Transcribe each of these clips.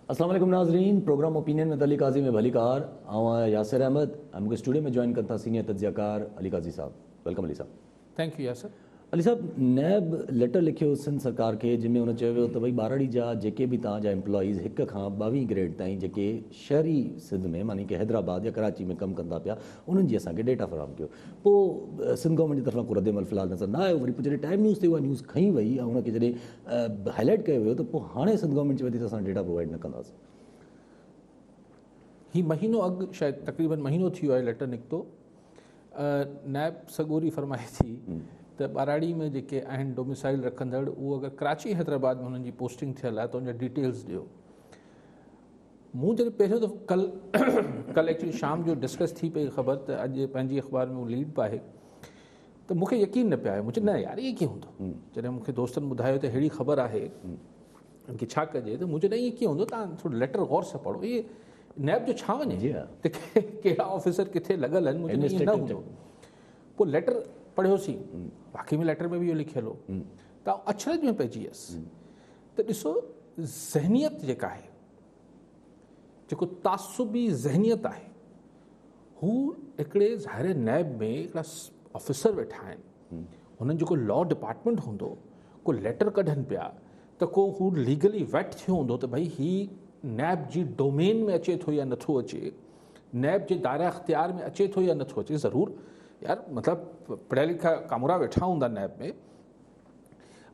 अस्सलाम वालेकुम नाज़रीन, प्रोग्राम ओपिनियन में अली काजी में भली कार आवां यासिर अहमद हमको स्टूडियो में ज्वाइन करता सीनियर तज्ज़ियाकार अली काजी साहब। वेलकम अली साहब। Thank you Yasir. अली साहब, नैब लेटर लिखियो सिंध सरकार के जिनमें उन्हें चयो त भई ॿारड़ी जा जेके भी तव्हांजा एम्प्लॉइज़ 1 खां 22 ग्रेड ताईं जेके शहरी सिंध में मानी कि हैदराबाद या कराची में कमु कंदा पिया उन्हनि जी असांखे डेटा फराहम कयो। पोइ सिंध गवर्नमेंट जी तरफ़ां को रद्द अमल फ़िलहाल नज़र न आयो। वरी पोइ जॾहिं टाइम न्यूज़ ते उहा न्यूज़ खई वई ऐं उनखे जॾहिं हाईलाइट कयो वियो त पोइ हाणे सिंध गवर्नमेंट चवे थी त असां डेटा प्रोवाइड न कंदासीं। ही महीनो अॻु शायदि तक़रीबन महीनो थी वियो आहे लेटर निकितो। नैब सगोरी फरमाए थी त ॿाराड़ी में जेके आहिनि डोमिसाइल रखंदड़ उहो अगरि कराची हैदराबाद में हुननि जी पोस्टिंग थियल आहे त उनजा डिटेल्स ॾियो। मूं जॾहिं पहिरियों दफ़ो कल एक्चुअली शाम जो डिस्कस थी पई ख़बर त अॼु पंहिंजी अख़बार में उहो लीड बि आहे त मूंखे यकीन न पियो आहे। मुंहिंजो न यार इहे कीअं हूंदो। जॾहिं मूंखे दोस्तनि ॿुधायो त अहिड़ी ख़बर आहे की छा कजे त मुंहिंजो न ईअं कीअं हूंदो। तव्हां थोरो लेटर गौर सां पढ़ो। इहे नैब जो छा वञे त कहिड़ा ऑफिसर किथे लॻल आहिनि, मुंहिंजो ईअं न हूंदो। पोइ लेटर पढ़ियोसीं, वाक़ई में लेटर में बि इहो लिखियलु हो त अछरज में पइजी वियसि त ॾिसो ज़हनियत जेका आहे, जेको तासुबी ज़हनियत आहे, हू हिकिड़े ज़ाहिर नैब में हिकिड़ा ऑफिसर वेठा आहिनि। हुननि जेको लॉ डिपार्टमेंट हूंदो को लेटर कढनि पिया त को हू लीगली वेट थियो हूंदो त भई ही नैब जी डोमेन में अचे थो या नथो अचे, नैब जे दायरा इख्तियार में अचे थो या नथो अचे। ज़रूरु यार मतिलबु पढ़िया लिखा कामरा वेठा हूंदा नैब में,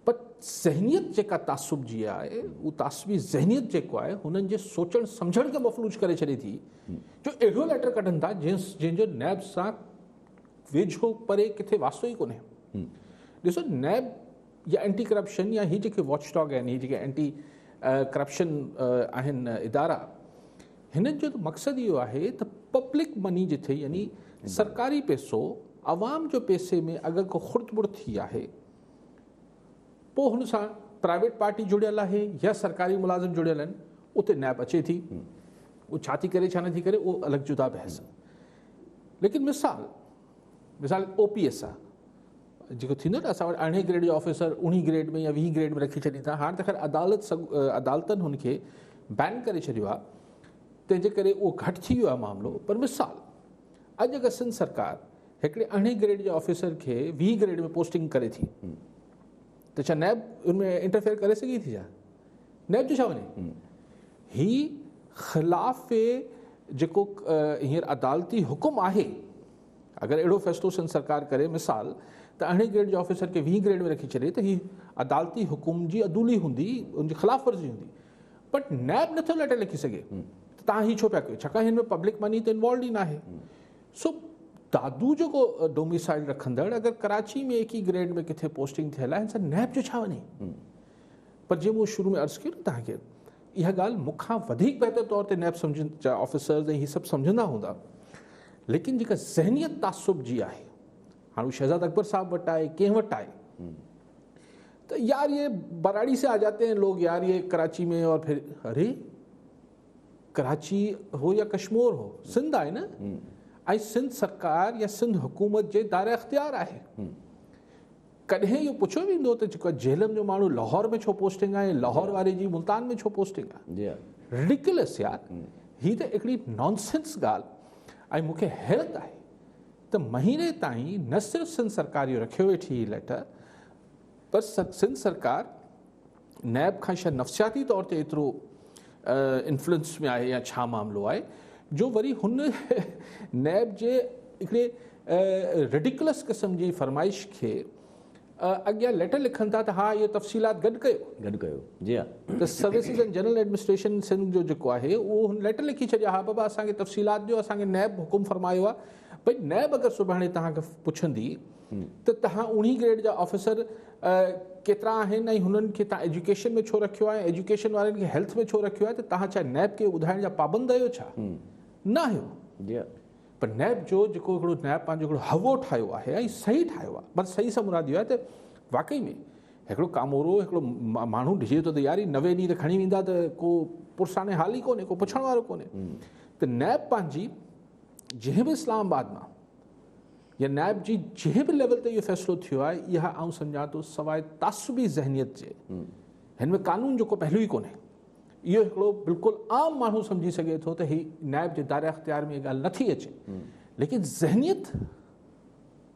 पर ज़हनियत जेका तासुब जी आहे उहा तासुबी ज़हनियत जेको आहे हुननि जे सोचणु सम्झण खे मफ़लूज करे छॾे थी जो अहिड़ो लेटर कढनि था जंहिंजो नैब सां वेझो परे किथे वास्तो ई कोन्हे। ॾिसो नैब या एंटी करप्शन या ही जेके वॉचडॉग आहिनि, ही जेके एंटी करप्शन आहिनि इदारा, हिननि जो त मक़सदु इहो आहे त पब्लिक मनी जिथे यानी सरकारी पैसो आवाम जो पैसे में अगरि को खुर्द-बुर्द थी आहे पोइ हुन सां प्राइवेट पार्टी जुड़ियल आहे या सरकारी मुलाज़िम जुड़ियल आहिनि, उते नैब अचे थी। उहो छा थी करे छा नथी करे उहो अलॻि जुदा बहस। लेकिन मिसाल OPS आहे जेको थींदो न असां वटि 18 ग्रेड जो ऑफिसर 19 ग्रेड में या 20 ग्रेड में रखी छॾींदा। हाणे त ख़ैर अदालतनि हुनखे बैन करे छॾियो आहे, तंहिंजे करे उहो घटि थी वियो आहे मामिलो। पर मिसाल अॼु अगरि सिंध सरकार हिकिड़े 18 ग्रेड जे ऑफिसर खे 20 ग्रेड में पोस्टिंग करे थी त छा नैब उनमें इंटरफेयर करे सघे थी? छा नैब जो छा वञे? ही ख़िलाफ़ जेको हींअर अदालती हुकुम आहे, अगरि अहिड़ो फ़ैसिलो सिंध सरकार करे मिसाल त 18 ग्रेड जे ऑफिसर खे 20 ग्रेड में रखी छॾे त ही अदालती हुकुम जी अदूली हूंदी, उनजी ख़िलाफ़ वर्ज़ी हूंदी। बट नैब नथो लेटर लिखी सघे त तव्हां ही छो पिया कयो, छाकाणि हिन में पब्लिक मनी त इन्वॉल्व ई न आहे। सो दादू जेको डोमिसाइल रखंदड़ अगरि कराची में 1 ग्रेड में किथे पोस्टिंग थियल आहे, हिन सां नैब जो छा वञे? पर जीअं मूं शुरू में अर्ज़ु कयो न तव्हांखे, इहा ॻाल्हि मूंखां वधीक बहितर तौर ते नैब सम्झनि जा ऑफिसर्स ऐं हीअ सभु सम्झंदा हूंदा। लेकिन जेका ज़हनियत तासुब जी आहे, हाणे हू शहज़ाद अकबर साहब वटि आहे, कंहिं वटि आहे त यार ये बराड़ी से आ जाते हैं लोग, यार ये कराची में, और फिर अरे कराची हो या कश्मीर हो, सिंध आहे न, ऐं सिंध सरकार या सिंध हुकूमत जे दायरा इख्तियार आहे। कॾहिं इहो पुछियो वेंदो त जेको जेलम जो माण्हू लाहौर में छो पोस्टिंग आहे, लाहौर वारे जी मुल्तान में छो पोस्टिंग आहे? रिडिकुलस यार, ही त हिकिड़ी नॉनसेंस ॻाल्हि। ऐं मूंखे हैरत आहे त महीने ताईं न सिर्फ़ु सिंध सरकार इहो रखियो वेठी ही लेटर, पर सिंध सरकार नैब खां शायदि नफ़्सियाती तौर ते एतिरो इन्फ्लुएंस में आहे या छा मामिलो आहे जो वरी हुन नैब जे हिकिड़े रिडिकुलस क़िस्म जी फरमाइश खे अॻियां लेटर लिखनि था त हा इहो तफ़सीलात गॾु कयो। जी हा, त services and general administration Sindh जो जेको आहे उहो हुन लेटर लिखी छॾिया, हा बाबा असांखे तफ़सीलात ॾियो, असांखे नैब हुकुम फरमायो आहे। भई नैब अगरि सुभाणे तव्हांखे पुछंदी त तव्हां 19 ग्रेड जा ऑफिसर केतिरा आहिनि ऐं हुननि खे तव्हां एजुकेशन में छो रखियो आहे, एजुकेशन वारनि खे हेल्थ में छो रखियो आहे, त तव्हां छा नैब खे ॿुधाइण जा पाबंद आहियो छा? न आहियो। पर नैब जो जेको हिकिड़ो नैब पंहिंजो हिकिड़ो हवो ठाहियो आहे ऐं सही ठाहियो आहे, पर सही सां मुराद इहो आहे त वाक़ई में हिकिड़ो कामोरो हिकिड़ो माण्हू ॾिसे थो त यार 90 ॾींहं त खणी वेंदा त को पुरसाने हाल ई कोन्हे, को पुछण वारो कोन्हे। त नैब पंहिंजी जंहिं बि इस्लामाबाद मां या नैब जी जंहिं बि लेवल ते इहो फ़ैसिलो थियो आहे, इहा आउं सम्झां थो सवाइ तासुबी ज़हनियत जे, हिन में कानून जो को पहलू ई कोन्हे। इहो हिकिड़ो बिल्कुलु आम माण्हू सम्झी सघे थो त हीउ नाइब जे दायरे अख़्तियार में इहा ॻाल्हि नथी अचे, लेकिन ज़हनियत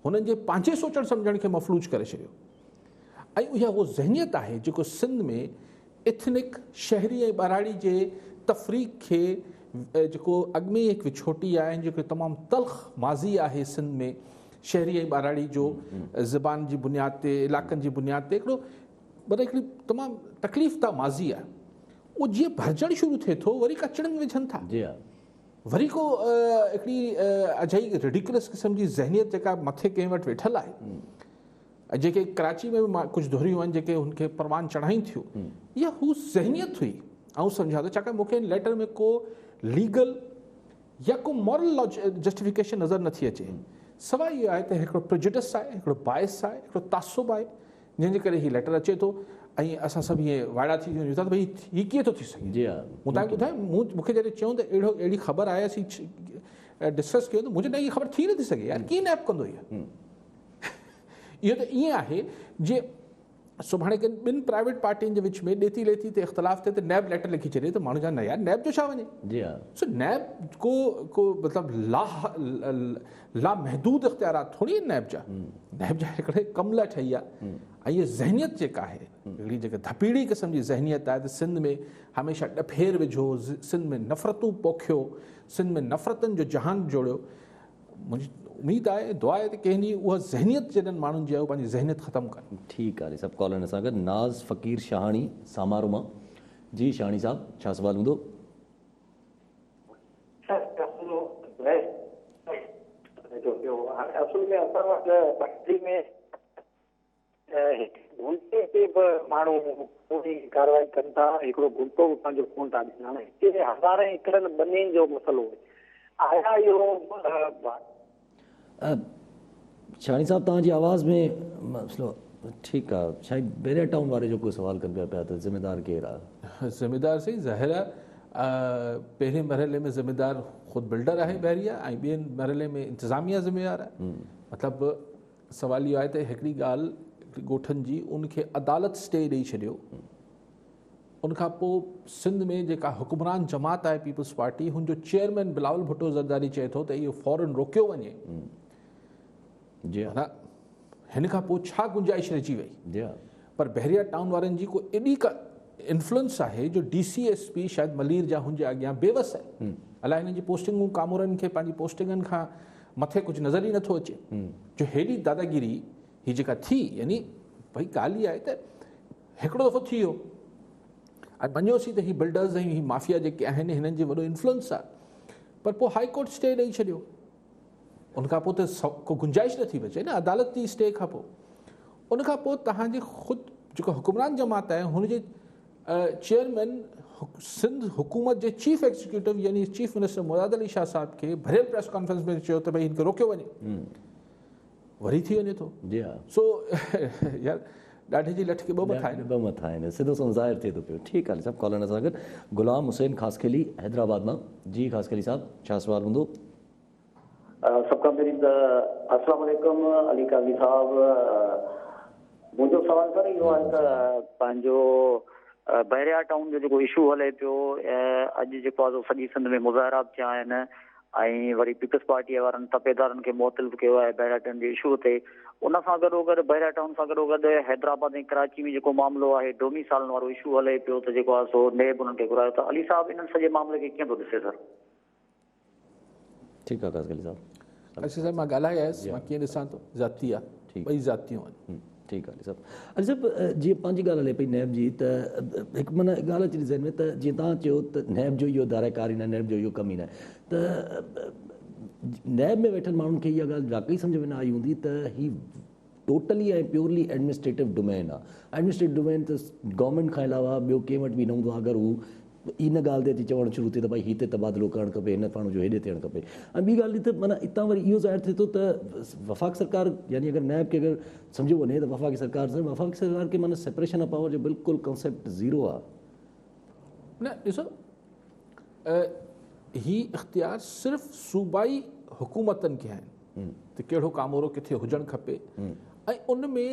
हुननि जे पंहिंजे सोचण सम्झण खे मफ़लूज करे छॾियो। ऐं इहा उहो ज़हनियत आहे जेको सिंध में एथनिक शहरी ऐं ॿाराड़ी जे तफ़रीक़ खे जेको अॻु में हिकु विछोटी आहे, जेको तमामु तल्ख़ माज़ी आहे सिंध में शहरी ऐं ॿाराड़ी जो ज़बान जी बुनियाद ते, इलाइक़नि जी बुनियाद ते हिकिड़ो मतिलबु हिकिड़ी तमामु तकलीफ़ ता माज़ी आहे, उहो जीअं भरजणु शुरू थिए थो वरी कचड़नि विझनि था, जी हा, वरी को हिकिड़ी अजाई रिडिकुलस क़िस्म जी ज़हनियत जेका मथे कंहिं वटि वेठल आहे, जेके कराची में बि मां कुझु दोहरियूं आहिनि जेके हुनखे परवान चढ़ाई थियूं, इहा हू ज़हनियत हुई। ऐं सम्झा थो छाकाणि मूंखे लेटर में को लीगल या को मॉरल जस्टिफिकेशन नज़र नथी अचे, सवाइ इहो आहे त हिकिड़ो प्रेजुडिस आहे, हिकिड़ो बाइस आहे, हिकिड़ो तासुब आहे, जंहिंजे करे हीउ लेटर अचे थो ऐं असां सभु हीअं वाइड़ा थी वञूं था त भई हीउ कीअं थो थी सघे। जी हा, मूं तव्हांखे ॿुधायां, मूंखे जॾहिं चयूं त अहिड़ी ख़बर आहे, असीं डिस्कस कयो त मुंहिंजे न इहा ख़बर थी नथी सघे यार, कीअं नैप कंदो इहा। इहो त ईअं आहे जे सुभाणे के ॿिनि प्राइवेट पार्टियुनि जे विच में ॾेती लेती ते इख़्तिलाफ़ थिए त नैब लेटर लिखी छॾे त माण्हू चवनि न यार नैब जो छा वञे। जी हा, सो नैब को मतिलबु ला महदूद इख़्तियारात थोरी आहिनि नैब जा, नैब जा हिकिड़े कमल ठही आहे। ऐं इहा ज़हनियत जेका आहे, हिकिड़ी जेका धपीड़ी क़िस्म जी ज़हनियत आहे त सिंध में हमेशह ॾफेर विझो, सिंध में नफ़रतूं पोखियो, सिंध में नफ़रतनि जो जहान जोड़ियो। मुंहिंजी उमेदु आहे, दुआ आहे त कंहिं ॾींहुं उहा ज़हनियत जॾहिं माण्हुनि जी आहे, पंहिंजी ज़हनियत ख़तमु कनि। ठीकु आहे सभु कॉलर सां गॾु नाज़ फ़क़ीर शाहाणी सामारो मां। जी शाहाणी साहब, छा सुवाल हूंदो? असुल में असां वटि पटरी में घुंटे ते बि माण्हू थोरी कार्रवाई कनि था, हिकिड़ो घुंटो बि पंहिंजो कोन था ॾियनि। हाणे हिते हज़ारे एकड़नि ॿनियुनि जो मसइलो आहे, आया इहो शाहाणी साहब तव्हांजी आवाज़ में मसइलो ठीकु आहे, शायदि बैरिया टाउन वारे जो कोई सुवाल कनि पिया त ज़िमेदार केरु आहे? ज़िमेदार सही ज़ाहिर आहे, पहिरें मरहले में ज़िमेदार ख़ुदि बिल्डर आहे बैरिया, ऐं ॿियनि मरहले में इंतिज़ामिया ज़िम्मेदार आहे। मतिलबु सवाल इहो आहे त हिकिड़ी ॻाल्हि ॻोठनि जी उनखे अदालत स्टे ॾेई छॾियो, उनखां पोइ सिंध में जेका हुकुमरान जमात आहे पीपल्स पार्टी, हुनजो चेयरमैन बिलावल भुट्टो ज़रदारी चए थो त इहो फौरन रोकियो वञे। जी हा, हिन खां पोइ छा गुंजाइश रहिजी वई? जी हा, पर बहरिया टाउन वारनि जी को एॾी का इन्फ्लुएंस आहे जो DCSP शायदि मलीर जा हुनजे अॻियां बेवस आहे। अलाए हिननि जी पोस्टिंगूं कामोरनि खे पंहिंजी पोस्टिंगनि खां मथे कुझु नज़र ई नथो अचे, जो हेॾी दादागिरी हीअ जेका थी, यानी भई ॻाल्हि इहा आहे त हिकिड़ो दफ़ो थी वियो ऐं मञियोसीं त हीअ बिल्डर्स ऐं हीअ माफ़िया जेके आहिनि हिननि जो वॾो इन्फ्लुएंस आहे, पर पोइ हाई कोर्ट स्टे ॾेई छॾियो, उनखां पोइ त को गुंजाइश नथी बचे न अदालती स्टे खां पोइ। उनखां पोइ तव्हांजे ख़ुदि जेको हुकुमरान जमात आहे हुनजे चेयरमैन सिंध हुकूमत जे चीफ एग्जीक्यूटिव यानी चीफ मिनिस्टर मुराद अली शाह साहब खे भरियल प्रेस कॉन्फ्रेंस में चयो त भई हिनखे रोकियो वञे, वरी थी वञे थो। जी हा, सो यार ॾाढे जी लठ खे ॿ मथा आहिनि। ॿ मथा आहिनि, सिधो सो ज़ाहिर थिए थो पियो। ठीकु आहे सभु कॉलर सां गॾु गुलाम हुसैन ख़ासखेली हैदराबाद मां। जी ख़ासखेली साहब, छा सुवाल हूंदो? सभ खां पहिरीं त अस्सलाम वालेकुम अली काज़ी साहब। मुंहिंजो सवाल सर इहो आहे त पंहिंजो बहरिया टाउन जो जेको इशू हले पियो, अॼु जेको आहे सॼी सिंध में मुज़ाहिरात थिया आहिनि ऐं वरी पीपल्स पार्टीअ वारनि तपेदारनि खे मुअतल कयो आहे बहरिया टाउन जे इशू ते। उन सां गॾोगॾु बहरिया टाउन सां गॾोगॾु हैदराबाद ऐं कराची में जेको मामिलो आहे डोमिसाइल वारो इशू हले पियो त जेको आहे सो नेब उन्हनि खे घुरायो। त अली साहब इन्हनि सॼे मामले खे कीअं थो ॾिसे सर? ठीकु आहे ख़ासखेली साहब। अच्छा साहिब मां ॻाल्हाए आयुसि, मां कीअं ॾिसां थो ज़ाती आहे, ॿई ज़ातियूं आहिनि। ठीकु आहे सभु। अच्छा सभु जीअं पंहिंजी ॻाल्हि हले पई नैब जी, त हिकु माना ॻाल्हि अची ज़हन में त जीअं तव्हां चयो त नैब जो इहो दायराकारी न, नैब जो इहो कमु ई न, त नैब में वेठल माण्हुनि खे इहा ॻाल्हि वाक़ई सम्झ में न आई हूंदी त हीउ टोटली ऐं प्योरली एडमिनिस्ट्रेटिव डोमेन आहे। एडमिनिस्ट्रेटिव डोमेन त गवर्नमेंट खां अलावा ॿियो कंहिं वटि बि न हूंदो आहे। अगरि हू इन ॻाल्हि ते अची चवणु शुरू थिए त भई हिते तबादलो करणु खपे, हिन माण्हू जो हेॾे थियणु खपे। ऐं ॿी ॻाल्हि त माना हितां वरी इहो ज़ाहिर थिए थो त वफ़ाक़ सरकार यानी अगरि नैब खे अगरि सम्झो वञे त वफ़ाक़ी सरकार खे माना सेपरेशन ऑफ पावर जो बिल्कुलु कॉन्सेप्ट ज़ीरो आहे। न ॾिसो, ही इख़्तियार सिर्फ़ु सूबाई हुकूमतनि खे आहिनि त कहिड़ो कामोरो किथे हुजणु खपे, ऐं उन में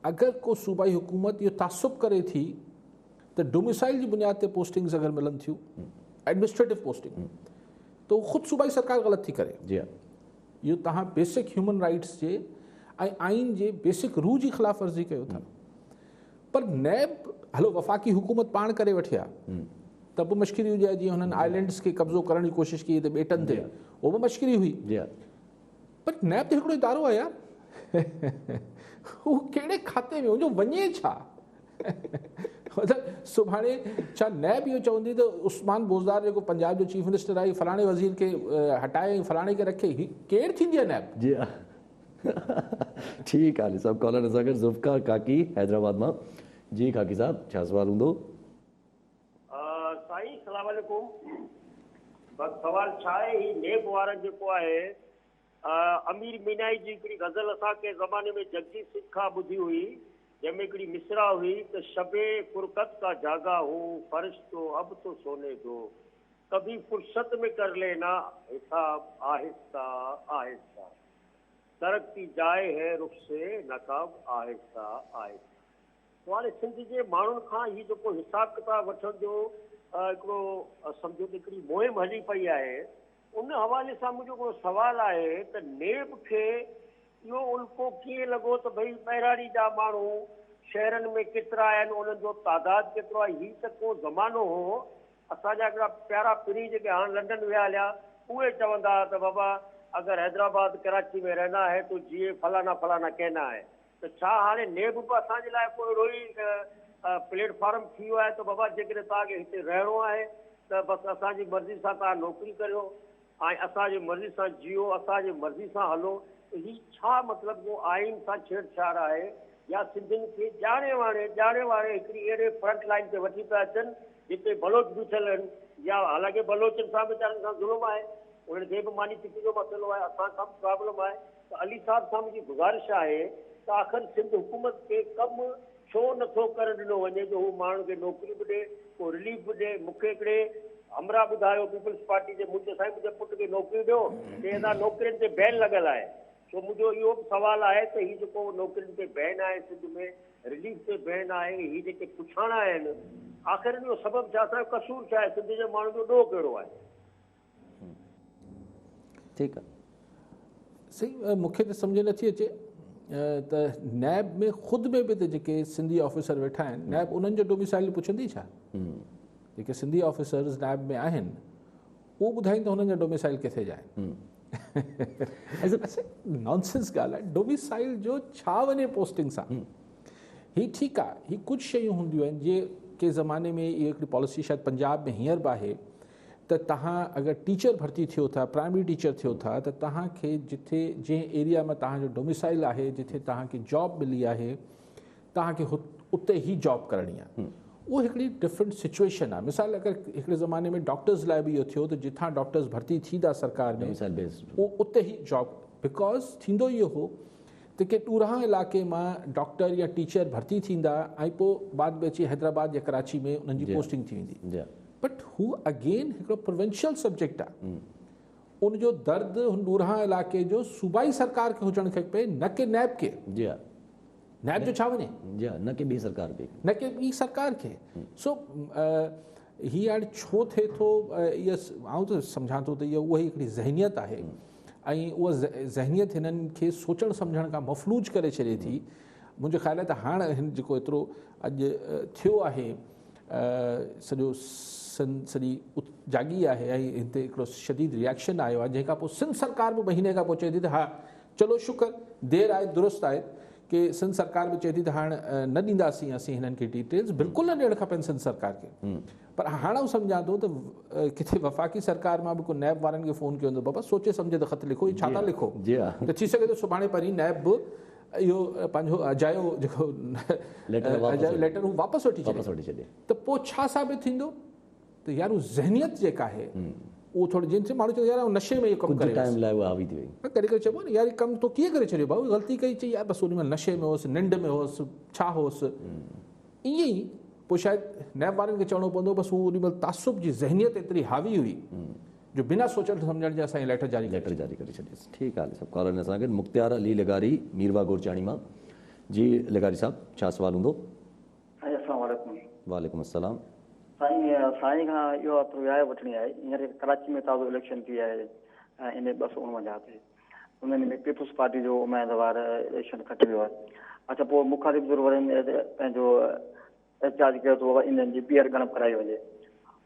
अगरि को सूबाई हुकूमत इहो तासुब करे थी त डोमिसाइल जी बुनियाद ते पोस्टिंग्स अगरि मिलनि थियूं, एडमिनिस्ट्रेटिव पोस्टिंग, त उहो ख़ुदि सूबाई सरकार ग़लति थी करे। जी हा, इहो तव्हां बेसिक ह्यूमन राइट्स जे ऐं आइन जे बेसिक रूह जी ख़िलाफ़ वर्ज़ी कयो था। पर नैब हलो वफ़ाक़ी हुकूमत पाण करे वठी आहे त बि मश्किरी हुजे, जीअं हुननि आइलैंड्स खे कब्ज़ो करण जी कोशिशि कई त ॿेटनि ते, उहो बि मश्किरी हुई। जी हा, पर नैब त हिकिड़ो इदारो आहे यार, हू कहिड़े खाते में हुनजो वञे छा? मतिलबु सुभाणे छा नैब इहो चवंदी त उस्मान बोज़दार जेको पंजाब जो चीफ मिनिस्टर आहे फलाणे वज़ीर खे हटाए फलाणे खे रखे, केरु थींदी आहे नैब? जी हा। ठीकु आहे, सभु कॉलर सां गॾु ज़ुल्फ़कार काकी हैदराबाद मां। जी काकी साहब, छा सवाल हूंदो? साईं सलाम वालेकुम। बस सवाल छा आहे, ही नेब वारनि जेको आहे अमीर मीनाई जी हिकिड़ी गज़ल असांखे ज़माने में जगजीत सिंह खां ॿुधी हुई, जंहिंमें हिकिड़ी मिसरा हुई त शबे फुरकत का जागा हो फर्श तो अब तो सोने दो, कभी फुर्सत में कर लेना हिसाब आहिस्ता आहिस्ता, तरक्की जाए है रुख से नकाब आहिस्ता आहिस्ता। तो हाणे सिंध जे माण्हुनि खां हीउ जेको हिसाब किताब वठण जो हिकिड़ो सम्झो त हिकिड़ी मुहिम हली पई आहे, उन हवाले सां मुंहिंजो हिकिड़ो सुवालु आहे त नेब खे इहो उल्को कीअं लॻो त भई ॿहिराड़ी जा माण्हू शहरनि में केतिरा आहिनि, उन्हनि जो तादाद केतिरो आहे? हीउ त को ज़मानो हो, असांजा हिकिड़ा प्यारा पीढ़ी जेके हाणे लंडन विया हलिया उहे चवंदा त बाबा अगर हैदराबाद कराची में रहना है तो जिए फलाना फलाना कहना है। तो छा हाणे नेब बि असांजे लाइ को अहिड़ो ई प्लेटफॉर्म थी वियो आहे त बाबा जेकॾहिं तव्हांखे हिते रहणो आहे त बसि असांजी मर्ज़ी सां तव्हां नौकिरी करियो ऐं असांजी मर्ज़ी सां जियो, असांजी मर्ज़ी सां हलो? हीउ छा मतिलबु को आइन सां छेड़छाड़ आहे, या सिंधियुनि खे ॼाणे वाणे हिकिड़ी अहिड़े फ्रंट लाइन ते वठी पिया अचनि जिते बलोच बीठल आहिनि, या हालांकि बलोचनि सां वीचारनि सां ज़ुल्म आहे, उन्हनि खे बि मानी तिकी जो मसइलो आहे, असां सां बि प्रॉब्लम आहे। त अली साहब सां मुंहिंजी गुज़ारिश आहे त आख़िर सिंध हुकूमत खे कमु छो नथो करे ॾिनो वञे जो हू माण्हुनि खे नौकिरी बि ॾे, को रिलीफ बि ॾे? मूंखे हिकिड़े हमरा ॿुधायो पीपल्स पार्टी जे मुंहिंजे साईं मुंहिंजे पुट खे नौकिरी ॾियो, चए नौकिरियुनि ते बैन लॻल आहे। सो मुंहिंजो इहो बि सुवालु आहे त हीउ जेको नौकिरियुनि ते बैन आहे सिंध में, रिलीफ ते बैन आहे, हीउ जेके पुछाणा आहिनि, आख़िर इहो सबबु छा, असांजो कसूर छा आहे, सिंध जे माण्हुनि जो ॾोह कहिड़ो आहे? ठीकु आहे, सही। मूंखे त सम्झ नथी अचे त नैब में ख़ुदि में बि त जेके सिंधी ऑफिसर वेठा आहिनि, नैब उन्हनि जो डोमिसाइल पुछंदी छा? जेके सिंधी ऑफिसर्स नैब में आहिनि उहो ॿुधाईंदा हुननि जा डोमिसाइल किथे जा आहिनि। नॉनसेंस ॻाल्हि आहे, डोमिसाइल जो छा वञे पोस्टिंग सां? हीउ ठीकु आहे, हीउ कुझु शयूं हूंदियूं आहिनि जे के ज़माने में इहा हिकिड़ी पॉलिसी शायदि पंजाब में हींअर बि आहे त तव्हां अगरि टीचर भर्ती थियो था, प्राइमरी टीचर थियो था, त तव्हांखे जिथे जंहिं एरिया में तव्हांजो डोमिसाइल आहे, जिथे तव्हांखे जॉब मिली आहे, तव्हांखे उते ई जॉब करणी आहे। उहो हिकिड़ी डिफरेंट सिचुएशन आहे। मिसाल अगरि हिकिड़े ज़माने में डॉक्टर्स लाइ बि इहो थियो त जिथां डॉक्टर्स भर्ती थींदा सरकार में, उहो उते ई जॉब, बिकॉज़ थींदो इहो हो त के ॾूरां इलाइक़े मां डॉक्टर या टीचर भर्ती थींदा ऐं पोइ बाद में अची हैदराबाद या कराची में उन्हनि जी पोस्टिंग थी वेंदी। बट हू अगेन हिकिड़ो प्रोविंशियल सब्जेक्ट आहे, उनजो दर्द हुन ॾूरां इलाइक़े जो सूबाई सरकार खे हुजणु खपे, न के नैब खे। जी हा, नैब जो छा वञे? जी हा, न के ॿी सरकार खे, न के ॿी सरकार खे। सो हीअ हाणे छो थिए थो, इहा आउं त सम्झां थो त इहा उहा ई हिकिड़ी ज़हनियत आहे, ऐं उहा ज़हनियत हिननि खे सोचणु सम्झण खां मफ़लूज करे छॾे थी। मुंहिंजो ख़्यालु आहे त हाणे हिन जेको एतिरो अॼु थियो आहे, सॼो सॼी जागी आहे ऐं हिते हिकिड़ो शदीद रिएक्शन आयो आहे, जंहिंखां पोइ सिंध सरकार बि महीने खां पोइ चए थी त हा चलो शुक्र, देरि आहे दुरुस्त आहे कि सिंध सरकार बि चए थी त हाणे न ॾींदासीं असीं हिननि खे डिटेल्स, बिल्कुलु न ॾियणु खपनि सिंध सरकार खे। पर हाणे आउं सम्झां थो त किथे वफ़ाक़ी सरकार मां बि को नैब वारनि खे फ़ोन कयो हूंदो, बाबा सोचे सम्झे त ख़त लिखो, छा था लिखो? त थी सघे थो सुभाणे परीं नैब बि इहो पंहिंजो अजायो जेको लेटर हू वापसि वठी छॾे, त पोइ छा साबित थींदो त यार उहा ज़हनियत जेका आहे उहो थोरो जिनसे माण्हू चवंदो यार नशे में इहो कमु करे टाइम लाइ उहा हावी थी वई, कॾहिं कॾहिं चइबो न यार कमु तो कीअं करे छॾियो भाऊ, ग़लती कई, चई यार बसि उन में नशे में होसि, निंड में होसि, छा होसि, ईअं ई पोइ शायदि नैब वारनि खे चवणो पवंदो बसि हू ओॾी महिल तासुब जी ज़हनियत एतिरी हावी हुई जो बिना सोचण सम्झण जे असांखे लेटर जारी करे छॾियसि। ठीकु आहे, सभु कॉलर असांखे मुख्तियार अली लगारी मीरवा गोरचाणी मां। जी लगारी साहब, छा सवाल हूंदो? अस्सलाम वालेकुम। वालेकुम अस्सलाम। साईं खां इहो राय वठणी आहे। हींअर कराची में ताज़ो इलेक्शन थी आहे इन 249 ते, उन्हनि में पीपुल्स पार्टी जो उम्मीदवार इलेक्शन खटी वियो आहे। अच्छा, पोइ मुखालिफ़ ज़रूरनि पंहिंजो एहतजाज कयो त इन्हनि जी ॿीहर ॻणप कराई वञे।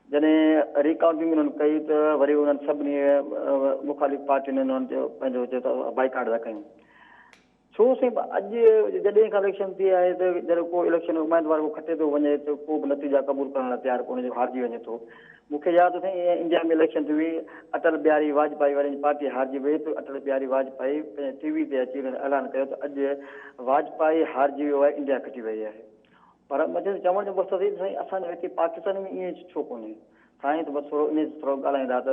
जॾहिं रिकाउंटिंग उन्हनि कई त वरी उन्हनि सभिनी मुखालिफ़ पार्टियुनि उन्हनि जो पंहिंजो बाइकाट था कयूं। छो साईं अॼु जॾहिं खां इलेक्शन थी आहे त जॾहिं को इलेक्शन उम्मीदवार को खटे थो वञे त को बि नतीजा क़बूल करण लाइ तयारु कोन्हे, हारिजी वञे थो। मूंखे यादि साईं इंडिया में इलेक्शन थी हुई, अटल बिहारी वाजपेयी वारी पार्टी हारिजी वई त अटल बिहारी वाजपेयी पंहिंजे टीवी ते अची ऐलान कयो त अॼु वाजपेयी हारिजी वियो आहे, इंडिया खटी वई आहे। पर मुंहिंजो चवण जो मक़सदु ई साईं असांजे हिते पाकिस्तान में ईअं छो कोन्हे साईं? त बसि थोरो इन थोरो ॻाल्हाईंदा त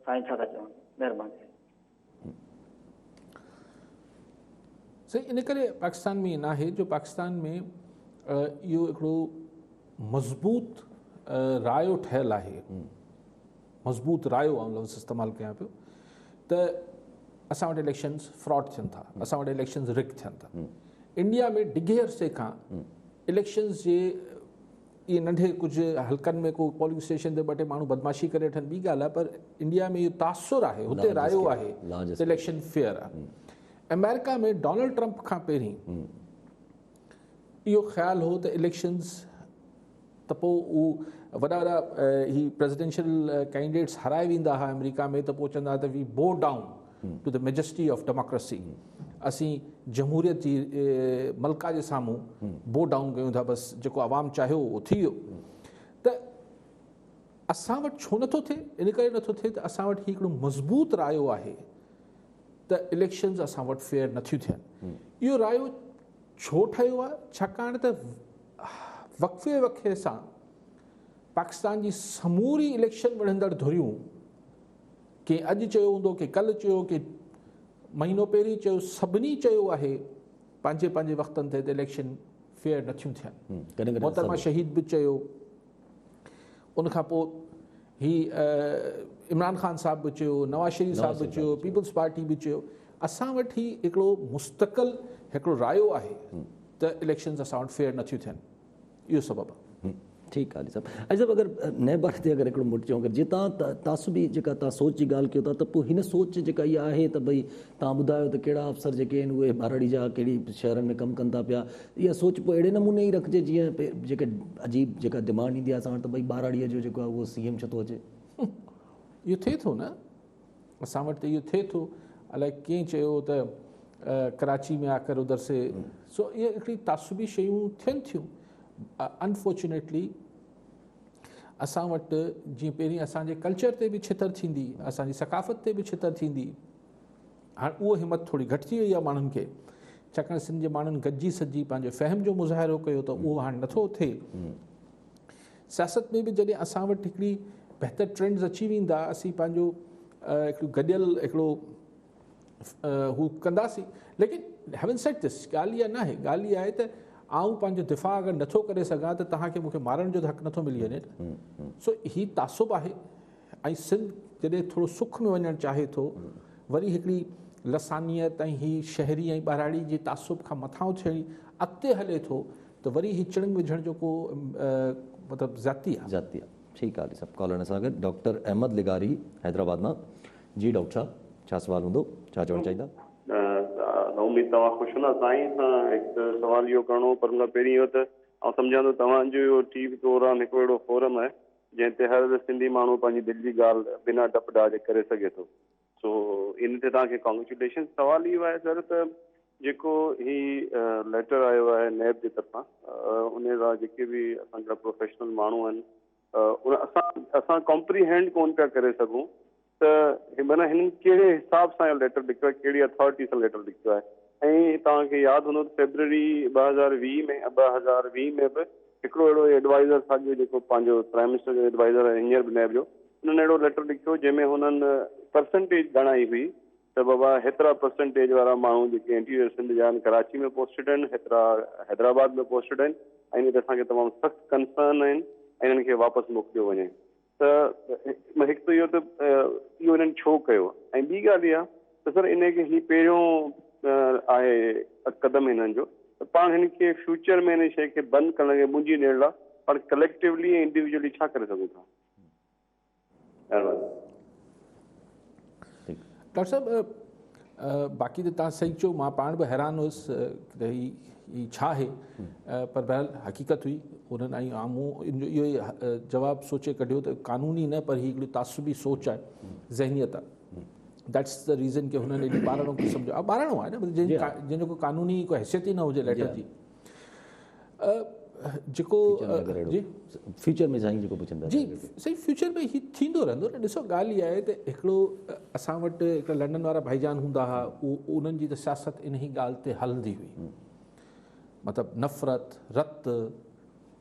साईं छा था चवनि? महिरबानी। सही इन करे पाकिस्तान में ईअं न आहे जो पाकिस्तान में इहो हिकिड़ो मज़बूत रायो ठहियलु आहे, मज़बूत रायो आउं लफ़्ज़ इस्तेमालु कयां पियो त असां वटि इलेक्शन्स फ्रॉड थियनि था, असां वटि इलेक्शन्स रिग थियनि था। इंडिया में डिघे अरसे खां इलेक्शन्स जे इहे नंढे कुझु हल्कनि में को पोलिंग स्टेशन ते ॿ टे माण्हू बदमाशी करे वठनि ॿी ॻाल्हि आहे, पर इंडिया में इहो तासुर आहे, हुते रायो आहे त इलेक्शन फेयर आहे। अमेरिका में डोनाल्ड ट्रंप खां पहिरीं इहो ख़्यालु हो त इलेक्शन्स त पोइ उहो वॾा वॾा ही प्रेसिडेंशियल कैंडिडेट्स हराए वेंदा हुआ अमेरिका में, त पोइ चवंदा त we bow down to the majesty of democracy, असीं जमहूरियत जी मल्का जे साम्हूं बो डाउन कयूं था, बसि जेको आवाम चाहियो उहो थी वियो। त असां वटि छो नथो थिए? इन करे नथो थिए त असां वटि हिकिड़ो मज़बूत रायो आहे त इलेक्शन्स असां वटि फेयर नथियूं थियनि। इहो रायो छो ठहियो आहे? छाकाणि त वक़्फ़े वक़्फ़े सां पाकिस्तान जी समूरी इलेक्शन विढ़ंदड़ धुरियूं, कंहिं अॼु चयो हूंदो, कंहिं कल्ह चयो, कंहिं महीनो पहिरीं चयो, सभिनी चयो आहे पंहिंजे पंहिंजे वक़्तनि ते त इलेक्शन फेयर नथियूं थियनि। मोहतरमा शहीद बि चयो, उनखां पोइ ही इमरान ख़ान साहब बि चयो, नवाज़ शरीफ़ साहब बि चयो, पीपल्स पार्टी बि चयो। असां वटि ही हिकिड़ो मुस्तक़िल हिकिड़ो रायो आहे त इलेक्शन्स असां वटि फेयर नथियूं थियनि, इहो सबबु आहे। ठीकु आहे साहब। अॼु अगरि नए बार ते अगरि हिकिड़ो मुट चऊं, जीअं तव्हां तासुबी जेका तव्हां सोच जी ॻाल्हि कयो था, त पोइ हिन सोच जेका इहा आहे त भई तव्हां ॿुधायो त कहिड़ा अफ़सर जेके आहिनि उहे बारड़ी जा कहिड़ी शहरनि में कमु कनि था पिया, इहा सोच पोइ अहिड़े नमूने ई रखिजे जीअं जेके अजीब जेका डिमांड ईंदी आहे असां वटि त भई बारड़ीअ जो जेको आहे उहो CM छो थो अचे? इहो थिए थो न, असां वटि त इहो थिए थो। अलाए कंहिं चयो त कराची में आकर उधर से, सो इहे हिकिड़ी तासुबी शयूं थियनि थियूं। अनफॉर्चुनेटली असां वटि जीअं पहिरीं असांजे कल्चर ते बि छितर थींदी, असांजी सकाफ़त ते बि छितर थींदी, हाणे उहो हिमत थोरी घटि थी वई आहे माण्हुनि खे, छाकाणि सिंध जे माण्हुनि गॾिजी सॼी पंहिंजे फ़हम जो मुज़ाहिरो कयो त उहो हाणे नथो थिए। सियासत में बि जॾहिं असां वटि हिकिड़ी बहितर ट्रेंड्स अची वेंदा, असीं पंहिंजो हिकिड़ो गॾियल हिकिड़ो हू कंदासीं। लेकिन हैवन सेड दिस, ॻाल्हि इहा न आहे, ॻाल्हि इहा आहे त आऊं पंहिंजो दिफ़ा अगरि नथो करे सघां त तव्हांखे मूंखे मारण जो हक़ नथो मिली वञे। सो ही तासुब आहे। ऐं सिंध जॾहिं थोरो सुख में वञणु चाहे थो, वरी हिकिड़ी लसानियत ऐं ही शहरी ऐं ॿाराड़ी जे तासुब खां मथां थियणी अॻिते हले थो, त वरी ही चिड़ंग विझण जो को मतिलबु ज़ाती आहे। ठीकु आहे सभु कॉलर सां गॾु डॉक्टर अहमद लिगारी हैदराबाद मां। जी डॉक्टर साहब, छा सवाल हूंदो, छा चवणु चाहींदा? उम्मीद तव्हां ख़ुशि न साईं सां हिकु सवाल इहो करिणो, पर हुन पहिरीं इहो त आउं सम्झां थो तव्हांजो इहो TV प्रोग्राम हिकिड़ो अहिड़ो फोरम आहे जंहिं ते हर सिंधी माण्हू पंहिंजी दिलि जी ॻाल्हि बिना डप डाज करे सघे थो। सो इन ते तव्हांखे कॉन्ग्रेचुलेशन। सवाल इहो आहे सर त जेको ही लेटर आयो आहे नैब जे तरफ़ां, उन जा जेके बि असांजा प्रोफेशनल माण्हू आहिनि, उन असां कॉम्प्रीहेंड कोन पिया करे सघूं त माना हिननि कहिड़े हिसाब सां इहो लेटर लिखियो आहे, कहिड़ी अथॉरिटी सां लेटर लिखियो आहे। ऐं तव्हांखे यादि हूंदो त February 2020 में बि हिकिड़ो अहिड़ो एडवाइज़र असांजो जेको पंहिंजो प्राइम मिनिस्टर जो एडवाइज़र आहे हींअर बि नैब जो, उन्हनि अहिड़ो लेटर लिखियो जंहिंमें हुननि परसेंटेज ॻणाई हुई त बाबा हेतिरा परसेंटेज वारा माण्हू जेके इंटीरियर सिंध जा आहिनि कराची में पोस्टेड आहिनि, हेतिरा हैदराबाद में पोस्टेड आहिनि, ऐं इन ते असांखे तमामु सख़्तु कंसर्न आहिनि ऐं इन्हनि खे वापसि मोकिलियो वञे। त हिकु त इहो त इहो हिननि छो कयो, ऐं ॿी ॻाल्हि इहा त सर इनखे ही पहिरियों आहे क़दम हिननि जो, त पाण हिन खे फ्यूचर में हिन शइ खे बंदि करण खे मुंहिंजी नेड़ आहे पर कलेक्टिवली ऐं इंडिविजुअली छा करे सघूं था? डॉक्टर साहब बाक़ी त तव्हां सही चयो, मां पाण बि हैरान हुयुसि त ही छा आहे, पर बहरहाल हक़ीक़त हुई उन्हनि ऐं आमूं इहो ई जवाबु सोचे कढियो त क़ानूनी न पर ही हिकिड़ी तासुबी सोच आहे, ज़हनियत आहे। दैट्स द रीज़न कि हुननि एॾी ॿारणो क़िस्म जो ॿारणो आहे न, जंहिंजो को क़ानूनी को हैसियत ई न हुजे लेटर जी। जेको जी फ्यूचर में साईं जेको पुछंदा जी सही फ्यूचर में ही थींदो रहंदो न। ॾिसो ॻाल्हि इहा आहे त हिकिड़ो असां वटि हिकिड़ा लंडन वारा भाईजान हूंदा हुआ, उन्हनि जी त सियासत इन ई ॻाल्हि ते हलंदी हुई, मतिलबु नफ़रत, रत,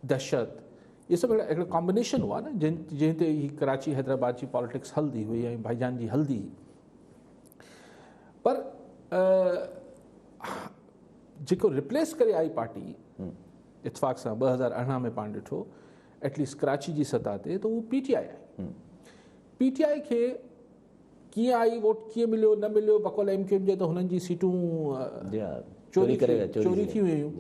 दहशत, इहे सभु हिकिड़ो कॉम्बिनेशन हुआ न जंहिं ते ही कराची हैदराबाद जी पॉलिटिक्स हलंदी हुई ऐं भाईजान जी हलंदी हुई। पर जेको रिप्लेस करे आई पार्टी इतफ़ाक़ सां 2018 में पाण ॾिठो एटलीस्ट कराची जी सतह ते, त उहो PTI आहे। PTI खे कीअं आई वोट, कीअं मिलियो न मिलियो, बक़ौल MQM जे त हुननि जी सीटूं चोरी थी हुयूं,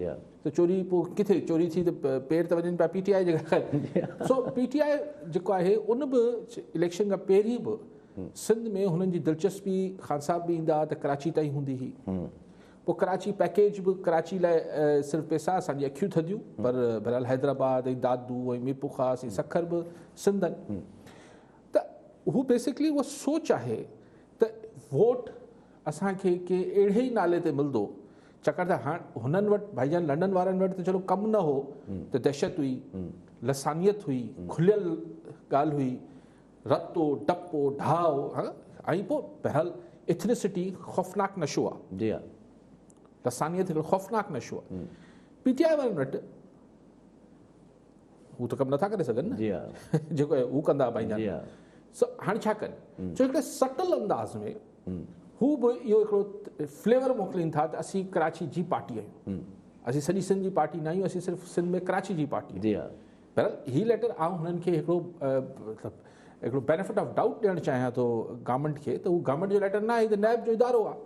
त चोरी पोइ किथे चोरी थी त पेर त वञनि पिया PTI जे घर। सो PTI जेको आहे उन बि इलेक्शन खां पहिरीं बि सिंध में हुननि जी दिलचस्पी, ख़ान साहब बि ईंदा त कराची ताईं हूंदी हुई। पोइ कराची पैकेज बि कराची लाइ सिर्फ़ु पैसा, असांजी अखियूं थधियूं, पर बहरहाल हैदराबाद ऐं दादू ऐं मीरपुर ख़ास ऐं सखर बि सिंधनि। त हू बेसिकली उहा सोच आहे त वोट असांखे के अहिड़े ई नाले ते मिलंदो, छाकाणि त हाणे हुननि वटि भाईजान लंडन वारनि वटि त चलो कमु न हो, त दहशत हुई, लसानियत हुई, खुलियल ॻाल्हि हुई, रतो डपो ढाओ, ऐं पोइ बहरहाल एथनिसिटी ख़ौफ़नाक नशो आहे। जी हा, लसानियत हिकिड़ो ख़ौफ़नाक नशो आहे। PTI वारनि वटि हू त कमु नथा करे सघनि न, जी हा, जेको आहे हू कंदा भाईजान। जी हा, हाणे छा कनि, छो हिकिड़े सटल अंदाज़ में हू बि इहो हिकिड़ो फ्लेवर मोकिलीनि था त असीं कराची जी पार्टी आहियूं, असीं सॼी सिंध जी पार्टी न आहियूं, असीं सिर्फ़ु सिंध में कराची जी पार्टी। जी हा, बहरहाल ही लेटर आउं हुननि खे हिकिड़ो बेनिफिट ऑफ डाउट ॾियणु चाहियां थो गवर्नमेंट खे, त उहो गवर्नमेंट जो लेटर न आहे, त नैब जो इदारो आहे।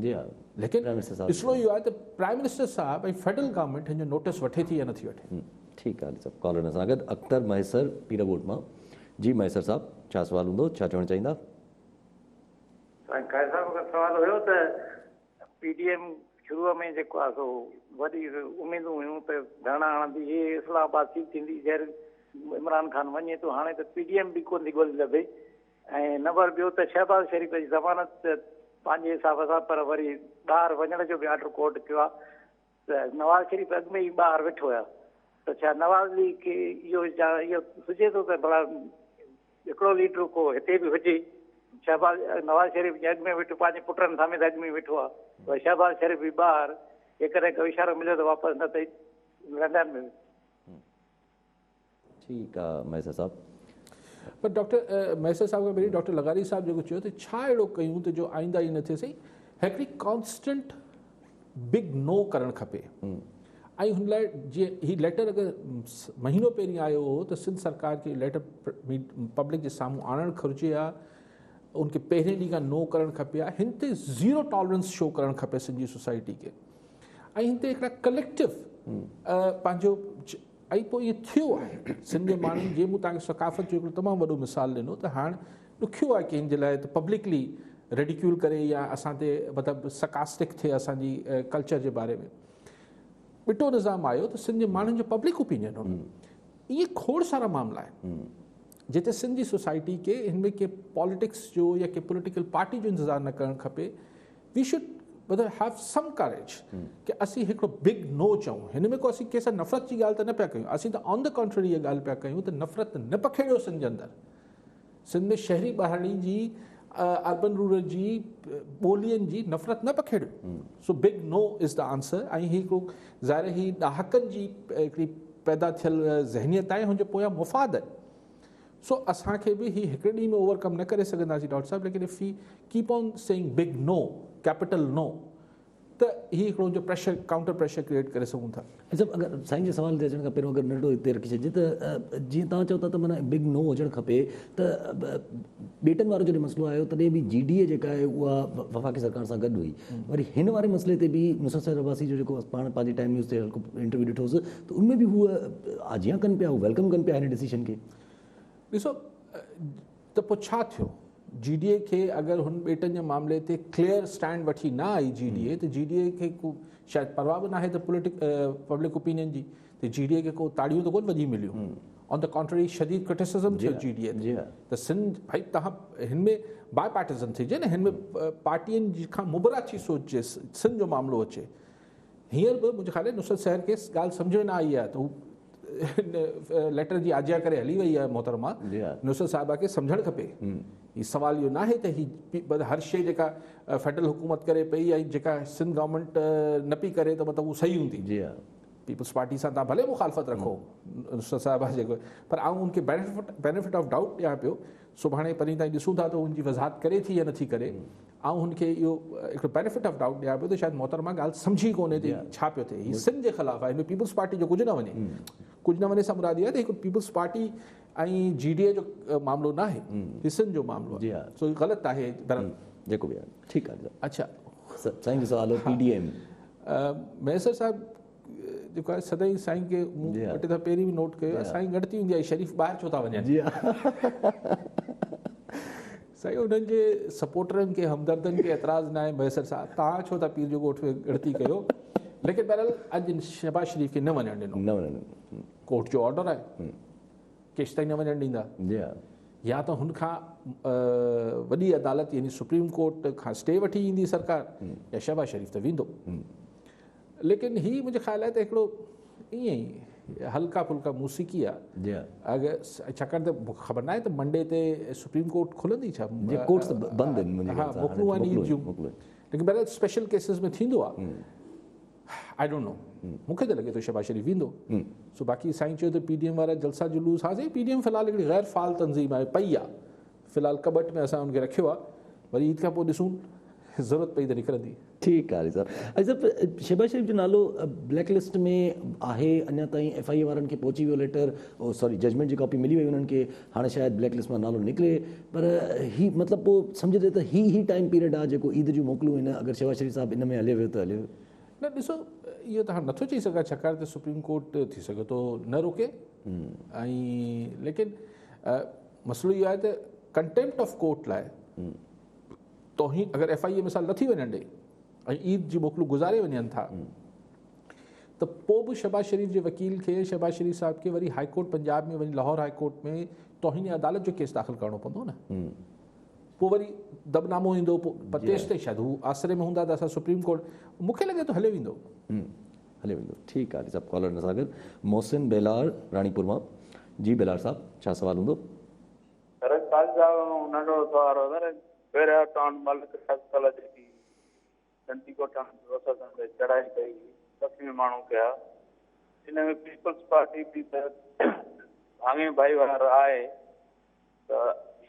जी हा, लेकिन प्राइम मिनिस्टर साहब ॾिसणो इहो आहे त प्राइम मिनिस्टर साहब ऐं फेडरल गवर्नमेंट हिन जो नोटिस वठे थी या नथी वठे। ठीकु आहे सभु कॉलर सां गॾु अख्तर मैसर पीराबोट मां। जी मैसर साहब, छा सुवाल हूंदो, छा चवणु चाहींदा? साईं कायर साहब खां सवाल हुयो त PDM शुरूअ में जेको आहे सो वॾी उमेदूं हुयूं त धरना हणंदी, हे इस्लामाबाद सीट थींदी, जहिड़े इमरान खान वञे थो, हाणे त PDM बि कोन थी ॻोल्ही लभे। ऐं नंबर ॿियो त शहबाज़ शरीफ़ जी ज़मानत पंहिंजे हिसाब सां, पर वरी ॿाहिरि वञण जो बि ऑर्डर कोर्ट कयो आहे, त नवाज़ शरीफ़ अॻु में ई ॿाहिरि वेठो आहे, त छा नवाज़ लीग खे इहो सुझे थो त भला हिकिड़ो लीडर को हिते बि हुजे? शहबाज़ नवाज़ शरीफ़ जे अॻु में वेठो, पंहिंजे पुटनि साम्हूं त अॻु में वेठो आहे, पर शहबाज़ शरीफ़ बि ॿाहिरि, जेकॾहिं को इशारो मिलियो त वापसि न त लंडन में। ठीकु आहे मैसर साहब। पर डॉक्टर मैसर साहब खां पहिरीं डॉक्टर लगारी साहब जेको चयो त छा अहिड़ो कयूं त जो आईंदा ई न थिए सही, हिकिड़ी कॉन्स्टेंट बिग नो करणु खपे। ऐं हुन लाइ जीअं ही लेटर अगरि महीनो पहिरीं आयो हो त सिंध सरकार खे लेटर पब्लिक जे साम्हूं आणणु घुरिजे आहे, उनखे पहिरें ॾींहं खां नो करणु खपे आहे, हिन ते ज़ीरो टॉलरेंस शो करणु खपे सिंधी सोसाइटी खे, ऐं हिन ते हिकिड़ा कलेक्टिव पंहिंजो। ऐं पोइ इहो थियो आहे सिंध जे माण्हुनि, जीअं मूं तव्हांखे सकाफ़त जो हिकिड़ो तमामु वॾो मिसाल ॾिनो, त हाणे ॾुखियो आहे कि हिन जे लाइ त पब्लिकली रेडिक्यूल करे या असां ते मतिलबु सकास्टिक थिए असांजी कल्चर जे बारे में। ॿिटो निज़ाम आयो त सिंध जे माण्हुनि जो पब्लिक ओपिनियन हो। इहे खोड़ सारा मामला आहिनि जिते सिंध जी सोसाइटी खे हिन में के पॉलिटिक्स जो या के पॉलिटिकल पार्टी जो इंतज़ारु न करणु खपे। वी शुड हैव सम करेज कि असीं हिकिड़ो बिग नो चऊं। हिन में को असीं कंहिंसां नफ़रत जी ॻाल्हि त न पिया कयूं, असीं त ऑन द कॉन्ट्ररी इहा ॻाल्हि पिया कयूं त नफ़रत न पखेड़ियो सिंध जे अंदरि। सिंध में शहरी ॿाहिरी जी, अर्बन रूरल जी, ॿोलियुनि जी नफ़रत न पखेड़ियो। So big no is the answer. ऐं हिकिड़ो ज़ाहिर ही ॾहाकनि जी हिकिड़ी पैदा थियल ज़हनियत आहे, हुनजे पोयां मुफ़ाद आहे। सो असांखे बि ही हिकिड़े ॾींहं में ओवरकम न करे सघंदासीं डॉक्टर साहब, लेकिन if we keep on saying big no, capital no, त त ही हिकिड़ो जो प्रेशर काउंटर प्रेशर क्रिएट करे सघूं था। अच्छा, अगरि साईं जे सवाल ते अचण खां पहिरियों अगरि नंढो हिते रखी छॾिजे त जीअं तव्हां चओ था त माना बिग नो हुजणु खपे, त ॿेटनि वारो जॾहिं मसइलो आयो तॾहिं बि GDA जेका आहे उहा वफ़ाक़ी सरकार सां गॾु हुई। वरी हिन वारे मसइले ते बि नुसरत सैद अब्बासी जो जेको पाण पंहिंजी टाइम न्यूज़ ते इंटरव्यू ॾिठोसि त उनमें बि हूअ आजियां कनि पिया, वेलकम कनि पिया हिन डिसीजन खे। ॾिसो त पोइ छा थियो, GDA खे अगरि हुन ॿेटनि जे मामले ते क्लियर स्टैंड वठी न आई GDA, त GDA खे को शायदि परवाह बि न आहे त पब्लिक ओपिनियन जी, त GDA खे को ताड़ियूं त कोन वधी मिलियूं। ऑन द कॉन्ट्ररी शदीद क्रिटिसिज्म थियो GDA ते। त सिंध भाई तव्हां हिन में बाय पार्टिज़न थिजे न, हिन में पार्टियुनि खां मुबरा थी सोचे सिंध जो मामिलो अचे। हींअर बि मुंहिंजे ख़्याल आहे नुसरत शहर खे ॻाल्हि सम्झ में न आई आहे त हू लेटर जी आजिया करे हली वई आहे मोहतरमा। नुसरत साहिबा खे सम्झणु खपे, हीउ सवाल इहो न आहे त ही हर शइ जेका फेडरल हुकूमत करे पई ऐं जेका सिंध गवर्नमेंट न पई करे त मतिलबु उहा सही हूंदी। पीपल्स पार्टी सां तव्हां भले मुखालफ़त रखो नुसरत साहिबा जेको, पर आउं उनखे बेनिफिट ऑफ डाउट ॾियां पियो। सुभाणे परीं ताईं ॾिसूं था त उनजी वज़ाहत करे थी या नथी करे। ऐं हुनखे इहो हिकिड़ो बेनिफिट ऑफ डाउट ॾियां पियो त शायदि मोहतरमा ॻाल्हि सम्झी कोन्हे त छा पियो थिए। हीउ सिंध जे ख़िलाफ़ु आहे, हिन में पीपल्स पार्टी जो कुझु न वञे सां मुराद इहा आहे त हिकु पीपल्स पार्टी ऐं GDA जो मामिलो न आहे, हीउ सिंध जो मामिलो आहे। सो इहो ग़लति आहे जेको बि आहे। ठीकु आहे। अच्छा, साईं जो सवाल PDM मैसर साहिबु जेको आहे सदाईं साईं खे मूं वटि त पहिरीं बि नोट कयो, साईं घटि थी वेंदी आहे, शरीफ़ ॿाहिरि छो था वञनि। साईं उन्हनि जे सपोर्टरनि खे हमदर्दनि खे एतिराज़ न आहे मैसर साहिबु, तव्हां छो था पीर जो ॻोठ में ॻणती कयो। लेकिन बहरहाल अॼु शहबाज शरीफ़ खे न वञणु ॾिनो, कोर्ट जो ऑर्डर आहे, केसि ताईं न वञणु ॾींदा। या त हुनखां वॾी अदालत यानी सुप्रीम कोर्ट खां स्टे वठी ईंदी सरकार, या शहबाज शरीफ़ त वेंदो। लेकिन ही मुंहिंजे ख़्याल आहे त हिकिड़ो ईअं ई हल्का फुल्का मूसीक़ी आहे। अगरि छाकाणि त ख़बर न आहे त मंडे ते सुप्रीम कोर्ट खुलंदी छा, कोर्ट्स बंदि आहिनि। हा, मोकलूं आहिनि ईद जूं, लेकिन बहरहाल स्पेशल केसिस में थींदो आहे। आई डोंट नो, मूंखे त लॻे थो शहबाज शरीफ़ वेंदो। सो बाक़ी साईं चयो त PDM वारा जलसा जुलूस, हा साईं PDM फ़िलहालु हिकिड़ी गैर फ़ाल तंज़ीम आहे, पई आहे फ़िलहालु कबट में, असां हुनखे रखियो आहे, वरी ईद खां पोइ ॾिसूं ज़रूरत पई त निकिरंदी। ठीकु आहे सर। अच्छा, शहबाज शरीफ़ जो नालो ब्लैक लिस्ट में आहे, अञा ताईं FIA वारनि खे पहुची वियो लेटर, सॉरी जजमेंट जी कॉपी मिली वई उन्हनि खे, हाणे शायदि ब्लैक लिस्ट मां नालो निकिरे। पर ही मतिलबु पोइ सम्झे त ही टाइम पीरियड आहे जेको ईद जूं मोकलूं आहिनि, अगरि शहबाज शरीफ़ साहिबु इन में हले वियो त हले वियो। न ॾिसो, इहो त हाणे नथो चई सघां, छाकाणि त सुप्रीम कोर्ट थी सघे थो न रोके। ऐं लेकिन मसइलो इहो आहे त कंटेम्प्ट ऑफ कोर्ट लाइ तौहीन अगरि FIA मिसाल नथी वञणु ॾे ऐं ईद जी मोकलूं गुज़ारे वञनि था, त पोइ बि शहबाज शरीफ़ जे वकील खे, शहबाज शरीफ़ साहिब खे वरी हाई कोर्ट पंजाब में वञी लाहौर हाई कोर्ट में तौहीन अदालत जो केस दाख़िल करिणो पवंदो न। पोइ वरी दबनामो ईंदो, पोइ तेसि ताईं शायदि हू आसिरे में हूंदा त असां सुप्रीम कोर्ट, मूंखे लॻे थो हले वेंदो। ठीकु आहे। सभु कॉलर सां गॾु मोहसिन बेलार राणीपुर मां। जी बेलार साहब, छा सवाल हूंदो? नंढो सवाल हो सर, पहिरियां टाउन मलिक साल जेकी चंडीगढ़ ते चढ़ाई कई, ज़ख़्मी माण्हू कया, इन में पीपल्स पार्टी बि त भाङे भाई वार आहे, त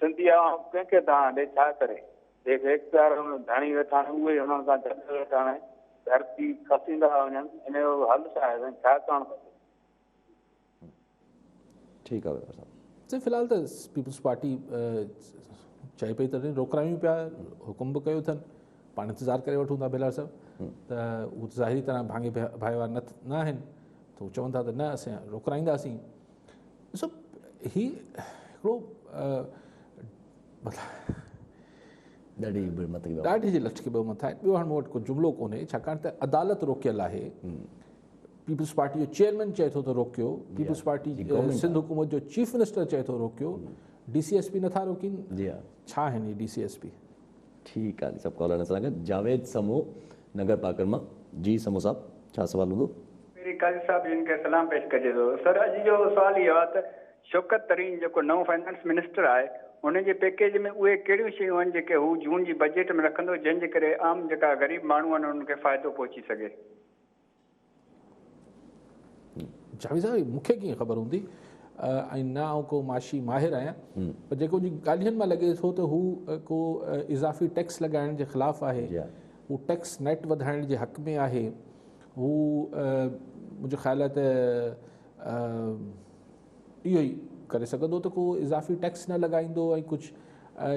सिंधी आवाम कंहिंखे तव्हां ॾे छा करे? जेके इख़्तियार धणी वेठा आहिनि उहे हुननि सां गॾु वेठा आहिनि, धरती खसींदा वञनि, इन जो हल छा आहे, छा करणु खपे? ठीकु आहे साहब। फ़िलहालु त पीपल्स पार्टी चए पई त रोकरायूं पिया, हुकुम बि कयो अथनि, पाण इंतज़ारु करे वठूं था बेलार साहिबु, त उहे ज़ाहिरी तरह भाङे भाई वार न आहिनि, त उहे चवनि था त न असां रोकराईंदासीं। ॾिसो, ही हिकिड़ो ॾाढी जी लटके ॿ मथां आहे। ॿियो हाणे मूं वटि को जुमिलो कोन्हे, छाकाणि त अदालत रोकियल आहे। पीपल्स पार्टी जो चेयरमैन चए थो त रोकियो, पीपल्स पार्टी सिंध हुकूमत जो चीफ मिनिस्टर चए थो रोकियो, DCSP नथा रोकीनि, छा आहिनि DCSP? ठीकु आहे। सभु कॉलर सां गॾु जावेद समो नगर पाकर मां। जी समो साहब, छा सवाल हूंदो? मेरी काजी साहब जिन खे सलाम पेश कजे थो। सर, अॼु जो सुवाल इहो आहे त शौकत तरीन जेको नओं फाइनेंस मिनिस्टर आहे, उनजे पैकेज में उहे कहिड़ियूं शयूं आहिनि जेके हू जून जी बजट में रखंदो, जंहिंजे करे आम जेका ग़रीब माण्हू आहिनि उन्हनि खे फ़ाइदो पहुची सघे? जावेद साहिब, मूंखे कीअं ख़बर हूंदी, ऐं न आउं को माशी माहिर आहियां, पर जेको ॻाल्हियुनि मां लॻे थो त हू को इज़ाफ़ी टैक्स लॻाइण जे ख़िलाफ़ु आहे, हू टैक्स नेट वधाइण जे हक़ में आहे, हू मुंहिंजो ख़्याल आहे त इहो ई करे सघंदो त को इज़ाफ़ी टैक्स न लॻाईंदो ऐं कुझु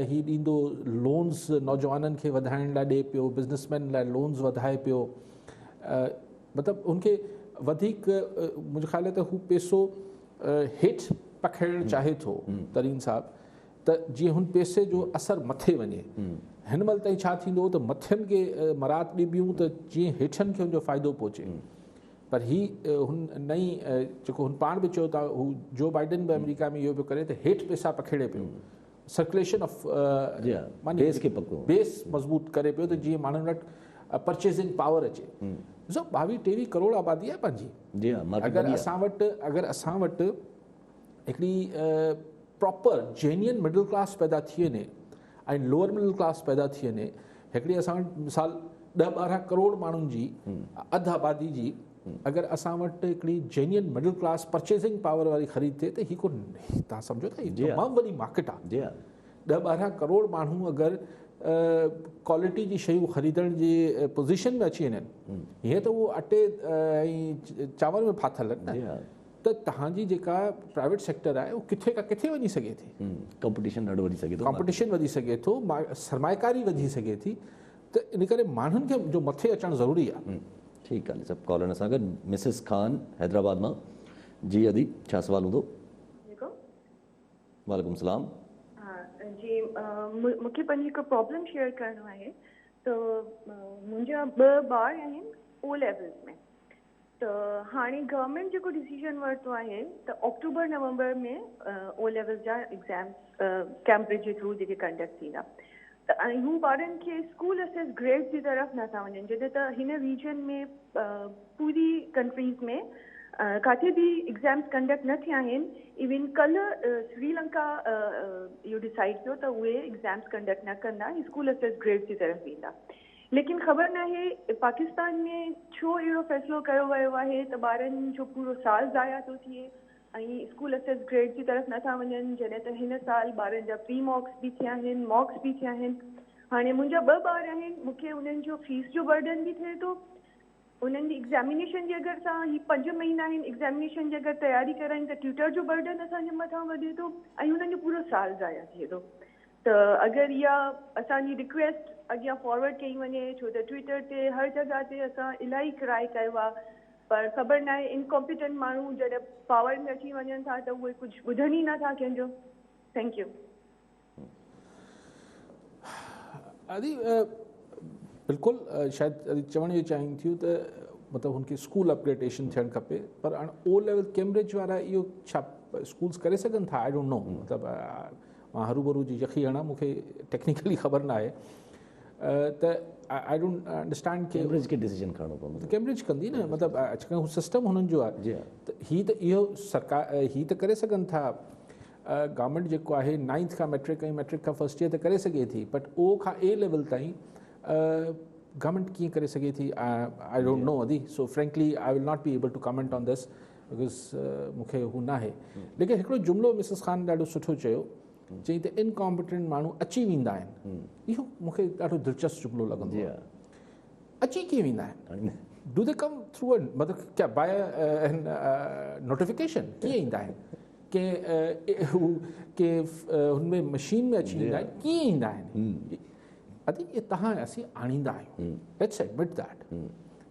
ही ॾींदो, लोन्स नौजवाननि खे वधाइण लाइ ॾिए पियो, बिज़नेसमैन लाइ लोन्स वधाए पियो, मतिलबु उनखे वधीक मुंहिंजो ख़्याल आहे त हू पैसो हेठि पखेड़णु चाहे थो तरीन साहिबु, त जीअं हुन पैसे जो असरु मथे वञे। हिन महिल ताईं छा थींदो त मथियनि खे मराद ॾिबियूं त जीअं हेठियनि खे हुनजो फ़ाइदो पहुचे, पर ही हुन नई जेको हुन पाण बि चयो था, हू जो बाइडन बि अमेरिका में इहो पियो करे त हेठि पैसा पखेड़े पियो, सर्कुलेशन ऑफ बेस मज़बूत करे पियो, त जीअं माण्हुनि वटि परचेसिंग पावर अचे। ॾिसो 22-23 करोड़ आबादी आहे पंहिंजी, अगरि असां वटि हिकिड़ी प्रॉपर जेन्युइन मिडिल क्लास पैदा थी वञे ऐं लोअर मिडिल क्लास पैदा थी वञे, हिकिड़ी असां वटि मिसाल 10-12 करोड़ माण्हुनि जी अधु आबादी जी अगरि असां वटि हिकिड़ी genuine middle class purchasing power वारी ख़रीद थिए त ही को तव्हां सम्झो था, हीअ तमामु वॾी मार्केट आहे। 10-12 करोड़ माण्हू अगरि क्वालिटी जी शयूं ख़रीदण जी पोज़ीशन में अची वञनि, हीअं त उहो अटे ऐं चांवर में फाथल आहिनि न, त तव्हांजी जेका प्राइवेट सेक्टर आहे उहो किथे खां किथे वञी सघे थी, कॉम्पिटिशन ॾाढो वधी सघे थो, कॉम्पिटिशन वधी सघे थो, सरमाएकारी वधी सघे थी, त इन करे माण्हुनि खे जो मथे अचणु ज़रूरी आहे। ठीकु आहे, सभु कॉलर सां गॾु मिसिस खान हैदराबाद मां। जी अदी, छा सुवाल हूंदो? वालेकुम सलाम। जी, मूंखे पंहिंजी हिकु प्रॉब्लम शेयर करणो आहे। त मुंहिंजा 2 ॿार आहिनि O लेवल्स में, त हाणे गवर्नमेंट जेको डिसीजन वरितो आहे त अक्टूबर-नवंबर में O लेवल जा एग्ज़ाम्स कैम्ब्रिज जे थ्रू जेके कंडक्ट थींदा, त ऐं हू ॿारनि खे स्कूल असेस ग्रेड जी तरफ़ नथा वञनि, जॾहिं त हिन रीजन में पूरी कंट्रीज़ में काथे बि एग्ज़ाम्स कंडक्ट न थिया आहिनि। इवन कल्ह श्रीलंका इहो डिसाइड कयो त उहे एग्ज़ाम्स कंडक्ट न कंदा, स्कूल असेस ग्रेड जी तरफ़ वेंदा। लेकिन ख़बर न आहे पाकिस्तान में छो अहिड़ो फ़ैसिलो कयो वियो आहे त ॿारनि जो पूरो साल ज़ाया थो थिए ऐं स्कूल असेस ग्रेड जी तरफ़ नथा वञनि, जॾहिं त हिन साल ॿारनि जा प्री मॉक्स बि थिया आहिनि, मॉक्स बि थिया आहिनि। हाणे मुंहिंजा 2 ॿार आहिनि, मूंखे उन्हनि जो फीस जो बर्डन बि थिए थो, उन्हनि जी एग्ज़ामिनेशन जी अगरि असां ही 5 महीना आहिनि एग्ज़ामिनेशन जी अगरि तयारी करायूं त ट्यूटर जो बर्डन असांजे मथां वधे थो ऐं हुननि जो पूरो साल ज़ाया थिए थो। त अगरि इहा असांजी रिक्वेस्ट अॻियां फॉरवर्ड कई वञे, छो त ट्विटर ते हर जॻह ते असां इलाही ट्राई कयो आहे, पर ख़बर न आहे इनकॉम्पिटेंट माण्हू जॾहिं पावर में अची वञनि था त उहे कुझु ॿुधनि ई नथा कंहिंजो। Thank U. अदी बिल्कुलु शायदि चवण इहो चाहिनि थियूं त मतिलबु हुनखे स्कूल अपग्रेडेशन थियणु खपे, पर हाणे O लेवल कैम्ब्रिज वारा इहो छा स्कूल्स करे सघनि था? आई डोंट नो, मतिलबु मां हरू जी यकी हणा, मूंखे टेक्निकली ख़बर न आहे, त आई डोंट अंडरस्टैंड कि कैम्ब्रिज खे डिसीजन खणणो पवंदो। कैम्ब्रिज कंदी न, मतिलबु अॼुकल्ह हू सिस्टम हुननि जो आहे, त इहो सरकार ही त करे सघनि था। गवर्नमेंट जेको आहे 9th खां मैट्रिक ऐं मैट्रिक खां फर्स्ट ईयर त करे सघे थी, बट O खां A लेवल ताईं गवर्नमेंट कीअं करे सघे थी? आई डोंट नो अदी, so frankly I will not be able to comment on this because मूंखे हू न आहे। लेकिन हिकिड़ो जुमिलो मिसिस खान ॾाढो सुठो चयो, चई त इनकॉम्पिटेंट माण्हू अची वेंदा आहिनि, इहो मूंखे ॾाढो दिलचस्प जुमिलो लॻंदो आहे। अची कीअं वेंदा आहिनि? डू दे कम थ्रू मतिलबु क्या बाय नोटिफिकेशन? कीअं ईंदा आहिनि? के हुनमें मशीन में अची ईंदा आहिनि? कीअं ईंदा आहिनि? अदी ये तव्हां असीं आणींदा आहियूं, let's admit that.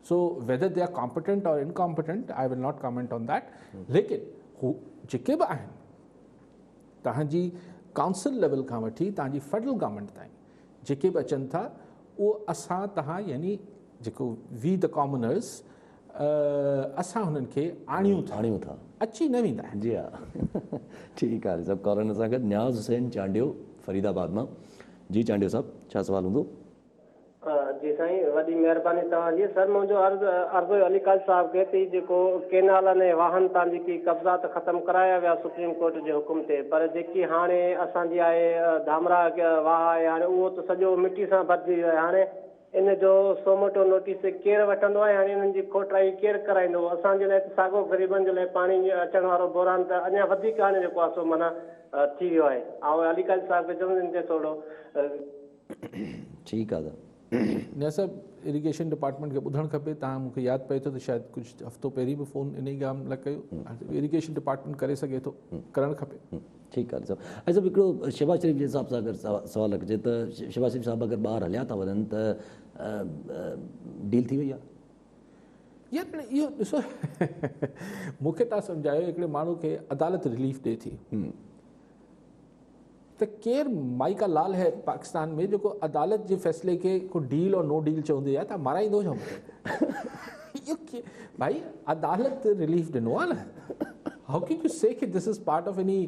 So whether they are competent और incompetent I will not comment on that, लेकिन हू जेके बि आहिनि तव्हांजी काउंसिल लेवल खां वठी तव्हांजी फेडरल गवर्नमेंट ताईं जेके बि अचनि था, उहो असां तव्हां यानी जेको वी द कॉमनर्स असां हुननि खे आणियूं था, अची न वेंदा आहिनि। जी हा, ठीकु आहे। सभु कॉलर सां गॾु न्याज़ हुसैन चांडियो फरीदाबाद मां। जी चांडियो साहब, छा सुवाल हूंदो? जी साईं, वॾी महिरबानी तव्हांजी। सर मुंहिंजो अर्ज़ु अलीकाल साहिब खे थी, जेको केनाल ऐं वाहन तां जेकी कब्ज़ा त ख़तमु कराया विया सुप्रीम कोर्ट जे हुकुम ते, पर जेकी हाणे असांजी आहे धामरा वाह आहे, हाणे उहो त सॼो मिटी सां भरिजी वियो आहे। हाणे इन जो सोमोटो नोटिस केरु वठंदो आहे? हाणे हिननि जी खोटाई केरु कराईंदो? असांजे लाइ साॻो ग़रीबनि जे लाइ पाणी अचण वारो बोरान त अञा वधीक हाणे जेको आहे सो माना थी वियो आहे। ऐं अलीकाल साहिब खे चवंदुमि थोरो ठीकु आहे। न सभु इरिगेशन डिपार्टमेंट खे ॿुधणु खपे। तव्हां मूंखे यादि पए थो त शायदि कुझु हफ़्तो पहिरीं बि फ़ोन इन ई ॻाल्हि लाइ कयो। इरिगेशन डिपार्टमेंट करे सघे थो, करणु खपे। ठीकु आहे साहब। ऐं सभु हिकिड़ो शहबाज शरीफ़ जे हिसाब सां अगरि सवालु रखिजे त शहबाज शरीफ़ साहिबु अगरि ॿाहिरि हलिया था वञनि त डील थी वई आहे? यार इहो ॾिसो मूंखे तव्हां सम्झायो हिकिड़े माण्हू खे अदालत रिलीफ ॾिए थी त केरु माइका लाल है पाकिस्तान में जेको अदालत जे फ़ैसिले खे को डील और नो डील चवंदी आहे तव्हां माराईंदो छा मूंखे? भाई अदालत रिलीफ ॾिनो आहे न। हाउ कैन यू से कि this is part of any.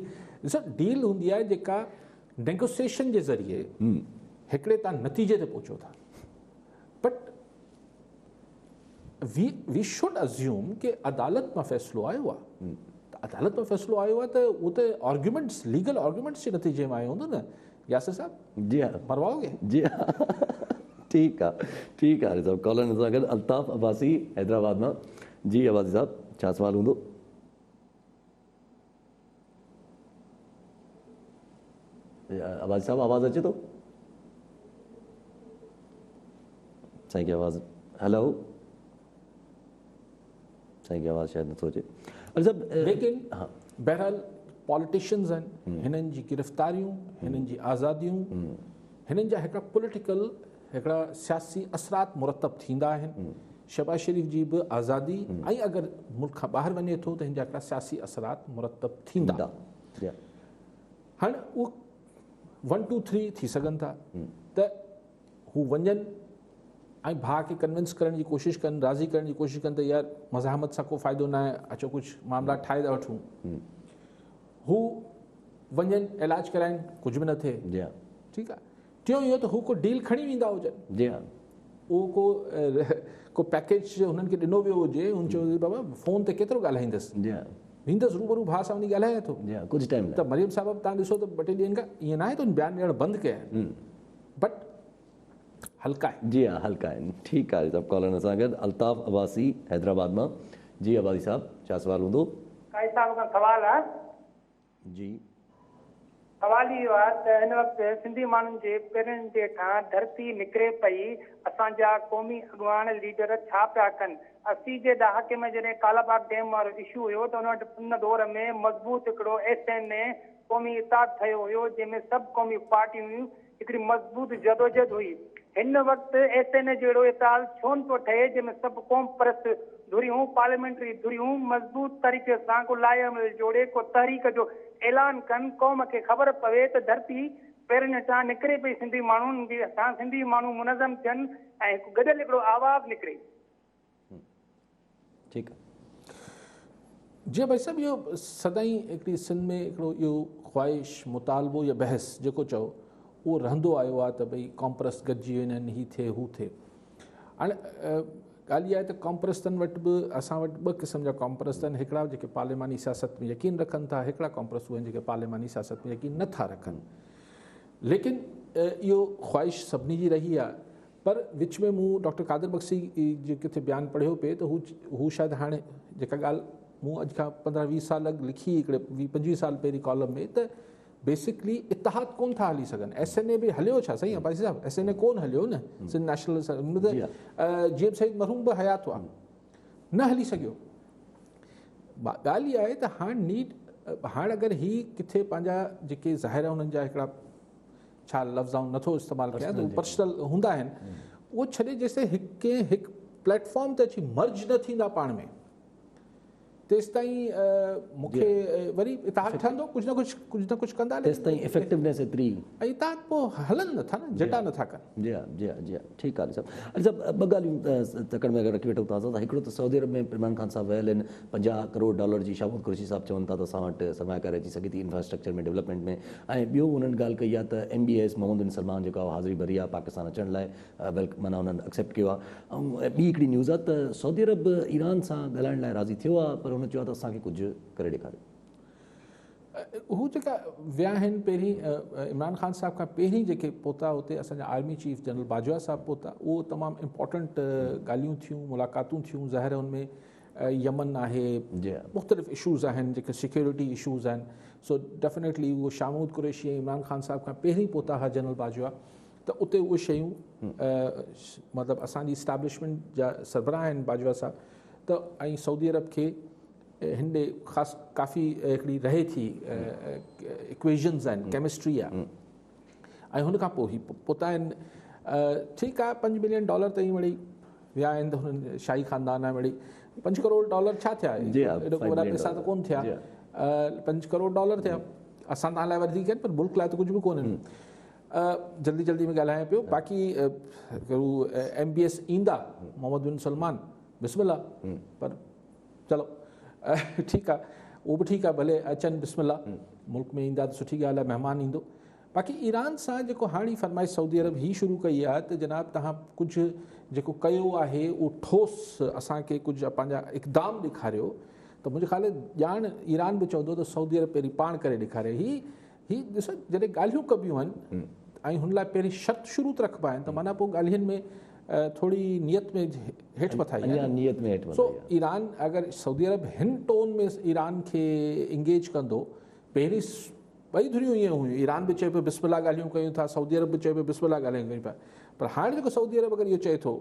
ॾिसो डील हूंदी आहे जेका नेगोसिएशन जे ज़रिए हिकिड़े तव्हां नतीजे ते पहुचो था। बट वी शुड अज्यूम कि अदालत मां फ़ैसिलो आयो आहे। अदालत में फ़ैसिलो आयो आहे त उहो त आर्ग्यूमेंट्स, लीगल आर्ग्यूमेंट्स जे नतीजे में आयो हूंदो न। यासिर साहब जी हाँ, मरवाओगे? जी हाँ, ठीकु आहे, ठीकु आहे साहब। कॉलर सां गॾु अल्ताफ़ अब्बासी हैदराबाद मां। जी अब्बासी साहब, छा सवाल हूंदो? अब्बासी साहब आवाज़ अचे थो? साईं की आवाज़, हेलो साईं की आवाज़ शायदि नथो अचे। लेकिन बहरहाल पॉलिटिशियंस आहिनि, हिननि जी गिरफ़्तारियूं, हिननि जी आज़ादियूं, हिननि जा हिकिड़ा पॉलिटिकल, हिकिड़ा सियासी असरात मुरतब थींदा आहिनि। शहबाज शरीफ़ जी बि आज़ादी ऐं अगरि मुल्क खां ॿाहिरि वञे थो त हिन जा हिकिड़ा सियासी असरात मुरतब थींदा। हाणे उहो 1 2 3 थी सघनि था त हू वञनि ऐं भाउ खे कन्विंस करण जी कोशिशि कनि, राज़ी करण जी कोशिशि कनि त यार मज़ाहमत सां को फ़ाइदो न आहे, अचो कुझु मामला ठाहे था वठूं। हू वञनि इलाजु कराइनि, कुझु बि न थिए। ठीकु आहे। टियों इहो त हू को डील खणी वेंदा हुजनि। उहो को पैकेज हुननि खे ॾिनो वियो हुजे, हुन चयो बाबा फ़ोन ते केतिरो ॻाल्हाईंदसि, वेंदसि रूबरू भाउ सां वञी ॻाल्हाए थो कुझु टाइम त मरियम साहिब तव्हां ॾिसो त 2 टे ॾींहंनि खां ईअं न आहे त बयानु ॾियणु बंदि कया आहिनि, बट हल्का है। जी हाँ, हल्का है। ठीक है साहब। कॉलर सां गॾु अल्ताफ़ अब्बासी हैदराबाद मां। जी अब्बासी साहब, छा सवाल हूंदो? काई साहब का सवाल आहे? जी सवाल इहो आहे त हिन वक़्तु सिंधी माण्हुनि जे पेरनि जे हेठां धरती निकिरे पई, असांजा क़ौमी अॻुवान लीडर छा पिया कनि? 80 जे ॾहाके में जॾहिं कालाबाग डैम वारो इशू हुयो त उन दौर में मज़बूत हिकिड़ो SNA क़ौमी इत्तेहाद ठहियो हुयो, जंहिंमें सभु क़ौमी पार्टियूं हुयूं, हिकिड़ी मज़बूत जदोजहद हुई। हिन वक़्तु SNA जहिड़ो इत्तेहाद छो नथो ठहे जंहिंमें सभु क़ौम परस्त धुरियूं, पार्लियामेंट्री धुरियूं मज़बूत तरीक़े सां को लाइ अमल जोड़े, को तहरीक जो ऐलान कनि, क़ौम खे ख़बर पवे त धरती पेरनि हेठां निकिरे पई, सिंधी माण्हुनि जे हथां सिंधी माण्हू मुनज़म थियनि ऐं हिकु गॾियल हिकिड़ो आवाज़ निकिरे। ठीकु आहे। जी भाई साहब, इहो सदाई हिकिड़ी सिंध में हिकिड़ो इहो ख़्वाहिश, मुतालबो या बहस जेको चओ उहो रहंदो आयो आहे त भई कॉम्प्रस गॾिजी वञनि, हीअ थिए हू थिए। हाणे ॻाल्हि इहा आहे त कॉम्प्रस्तनि वटि बि, असां वटि 2 क़िस्म जा कॉम्प्रस आहिनि। हिकिड़ा जेके पार्लियामानी सियासत में यकीन रखनि था, हिकिड़ा कॉम्प्रस उहे जेके पार्लियामानी सियासत में यकीन नथा रखनि। लेकिन इहो ख्वाहिश सभिनी जी रही आहे। पर विच में मूं डॉक्टर कादिर बख्शी जे किथे बयानु पढ़ियो पिए त हू शायदि हाणे जेका ॻाल्हि मूं अॼु खां 15-20 साल अॻु लिखी, हिकिड़े 20-25 साल पहिरीं कॉलम में, त बेसिकली इतिहाद कोन था हली सघनि। SNA बि हलियो छा साईं अब्बासी साहब? SNA कोन हलियो न, सिंध नेशनल जीअं सईद मरहूम बि हयात हुआ, न हली सघियो। ॻाल्हि इहा आहे त हाणे अगरि ही किथे पंहिंजा जेके ज़ाहिर हुननि जा हिकिड़ा छा लफ़्ज़ नथो इस्तेमालु कयां त पर्सनल हूंदा आहिनि, उहो छॾे जेसिताईं हिकु प्लेटफॉर्म ते अची मर्ज न थींदा पाण में, तेसिताईं मूंखे वरी इतिहाद ठहंदो, कुझु न कुझु कंदा, तेसिताईं इफेक्टिवनेस एतिरी ऐं इतिहाद पोइ हलनि नथा न, जटा नथा कनि। जी हा, जी हा, ठीकु आहे साहब। अॼु सभु 2 ॻाल्हियूं तकड़ि में अगरि रखी वेठो था त हिकिड़ो त सऊदी अरब में इमरान ख़ान साहब वियल आहिनि, $50 करोड़ जी शाहमूद कुरैशी साहब चवनि था त असां वटि सरमायाकारी अची सघे थी इंफ्रास्ट्रक्चर में, डेवलपमेंट में। ऐं ॿियो उन्हनि ॻाल्हि कई आहे त MBS मोहम्मद बिन सलमान जेको आहे हाज़िरी भरी आहे पाकिस्तान अचण लाइ, माना उन्हनि एक्सेप्ट कयो आहे। ऐं ॿी हिकिड़ी न्यूज़ आहे त सऊदी अरब ईरान सां ॻाल्हाइण लाइ राज़ी थियो आहे, पर हुन चयो आहे त असांखे कुझु करे ॾेखारियो। हू जेका विया आहिनि पहिरीं, इमरान ख़ान साहब खां पहिरीं जेके पहुता हुते, असांजा आर्मी चीफ जनरल बाजवा साहब पहुता, उहो तमामु इम्पोर्टेंट ॻाल्हियूं थियूं, मुलाक़ातूं थियूं। ज़ाहिर हुनमें यमन आहे, मुख़्तलिफ़ इशूज़ आहिनि जेके सिक्योरिटी इशूज़ आहिनि। सो डेफिनेटली उहो शाहमूद कुरैशी ऐं इमरान ख़ान साहब खां पहिरीं पहुता हुआ जनरल बाजवा, त त उते उहे शयूं मतिलबु असांजी इस्टेब्लिशमेंट जा सरबराह आहिनि बाजवा साहब त ऐं सऊदी अरब खे हिन ॾे ख़ासि काफ़ी हिकिड़ी रहे थी इक्वेशन्स आहिनि केमिस्ट्री आहे ऐं हुन खां पोइ ही पोता आहिनि ठीकु आहे $5 मिलियन ताईं वरी विया आहिनि त हुननि शाही ख़ानदान आहे वरी $5 करोड़ छा थिया एॾो वॾा पैसा त कोन थिया $5 करोड़ थिया असां तव्हां लाइ वधीक आहिनि पर मुल्क लाइ त कुझु बि कोन्हनि जल्दी जल्दी में ॻाल्हायां पियो बाक़ी MBS ईंदा मोहम्मद बिन सलमान बिस्मिल्ला पर चलो ठीकु आहे उहो बि ठीकु आहे भले अचनि बिस्मिल्ला मुल्क में ईंदा त सुठी ॻाल्हि आहे महिमान ईंदो बाक़ी ईरान सां जेको हाणे फरमाइश सऊदी अरब ही शुरू कई आहे त जनाब तव्हां कुझु जेको कयो आहे उहो ठोस असांखे कुझु पंहिंजा इक़दाम ॾेखारियो त मुंहिंजे ख़्याल ॼाण ईरान बि चवंदो त सऊदी अरब पहिरीं पाण करे ॾेखारे ही ॾिसो जॾहिं ॻाल्हियूं कबियूं आहिनि ऐं हुन लाइ पहिरीं शर्त शुरू त रखिबा आहिनि त माना पोइ ॻाल्हियुनि में थोरी नियत में हेठि मथां सो ईरान अगरि सऊदी अरब हिन टोन में ईरान खे इंगेज कंदो पहिरीं ॿई धुरियूं ईअं हुयूं ईरान बि चए पियो बिस्मिल्ला ॻाल्हियूं कयूं था सऊदी अरब बि चए पियो बिस्मिल्ला ॻाल्हियूं कयूं पिया पर हाणे जेको सऊदी अरब अगरि इहो चए थो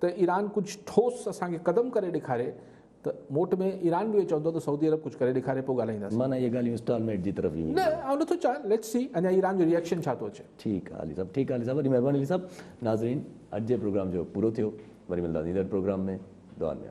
त ईरान कुझु ठोस असांखे क़दम करे ॾेखारे त मोट में ईरान बि चवंदो त सऊदी अरब कुझु करे ॾेखारे पोइ ॻाल्हाईंदासीं माना इहे ॻाल्हियूं इंस्टॉलमेंट जी तरफ़ न नथो चाहे लेट्स सी अञा ईरान जो रिएक्शन छा थो अचे ठीकु आहे अली साहब ठीकु आहे अली साहब वॾी महिरबानी अली साहब नाज़रीन अॼु जे प्रोग्राम जो पूरो थियो वरी मिलंदासीं ईंदड़ प्रोग्राम में दुआ में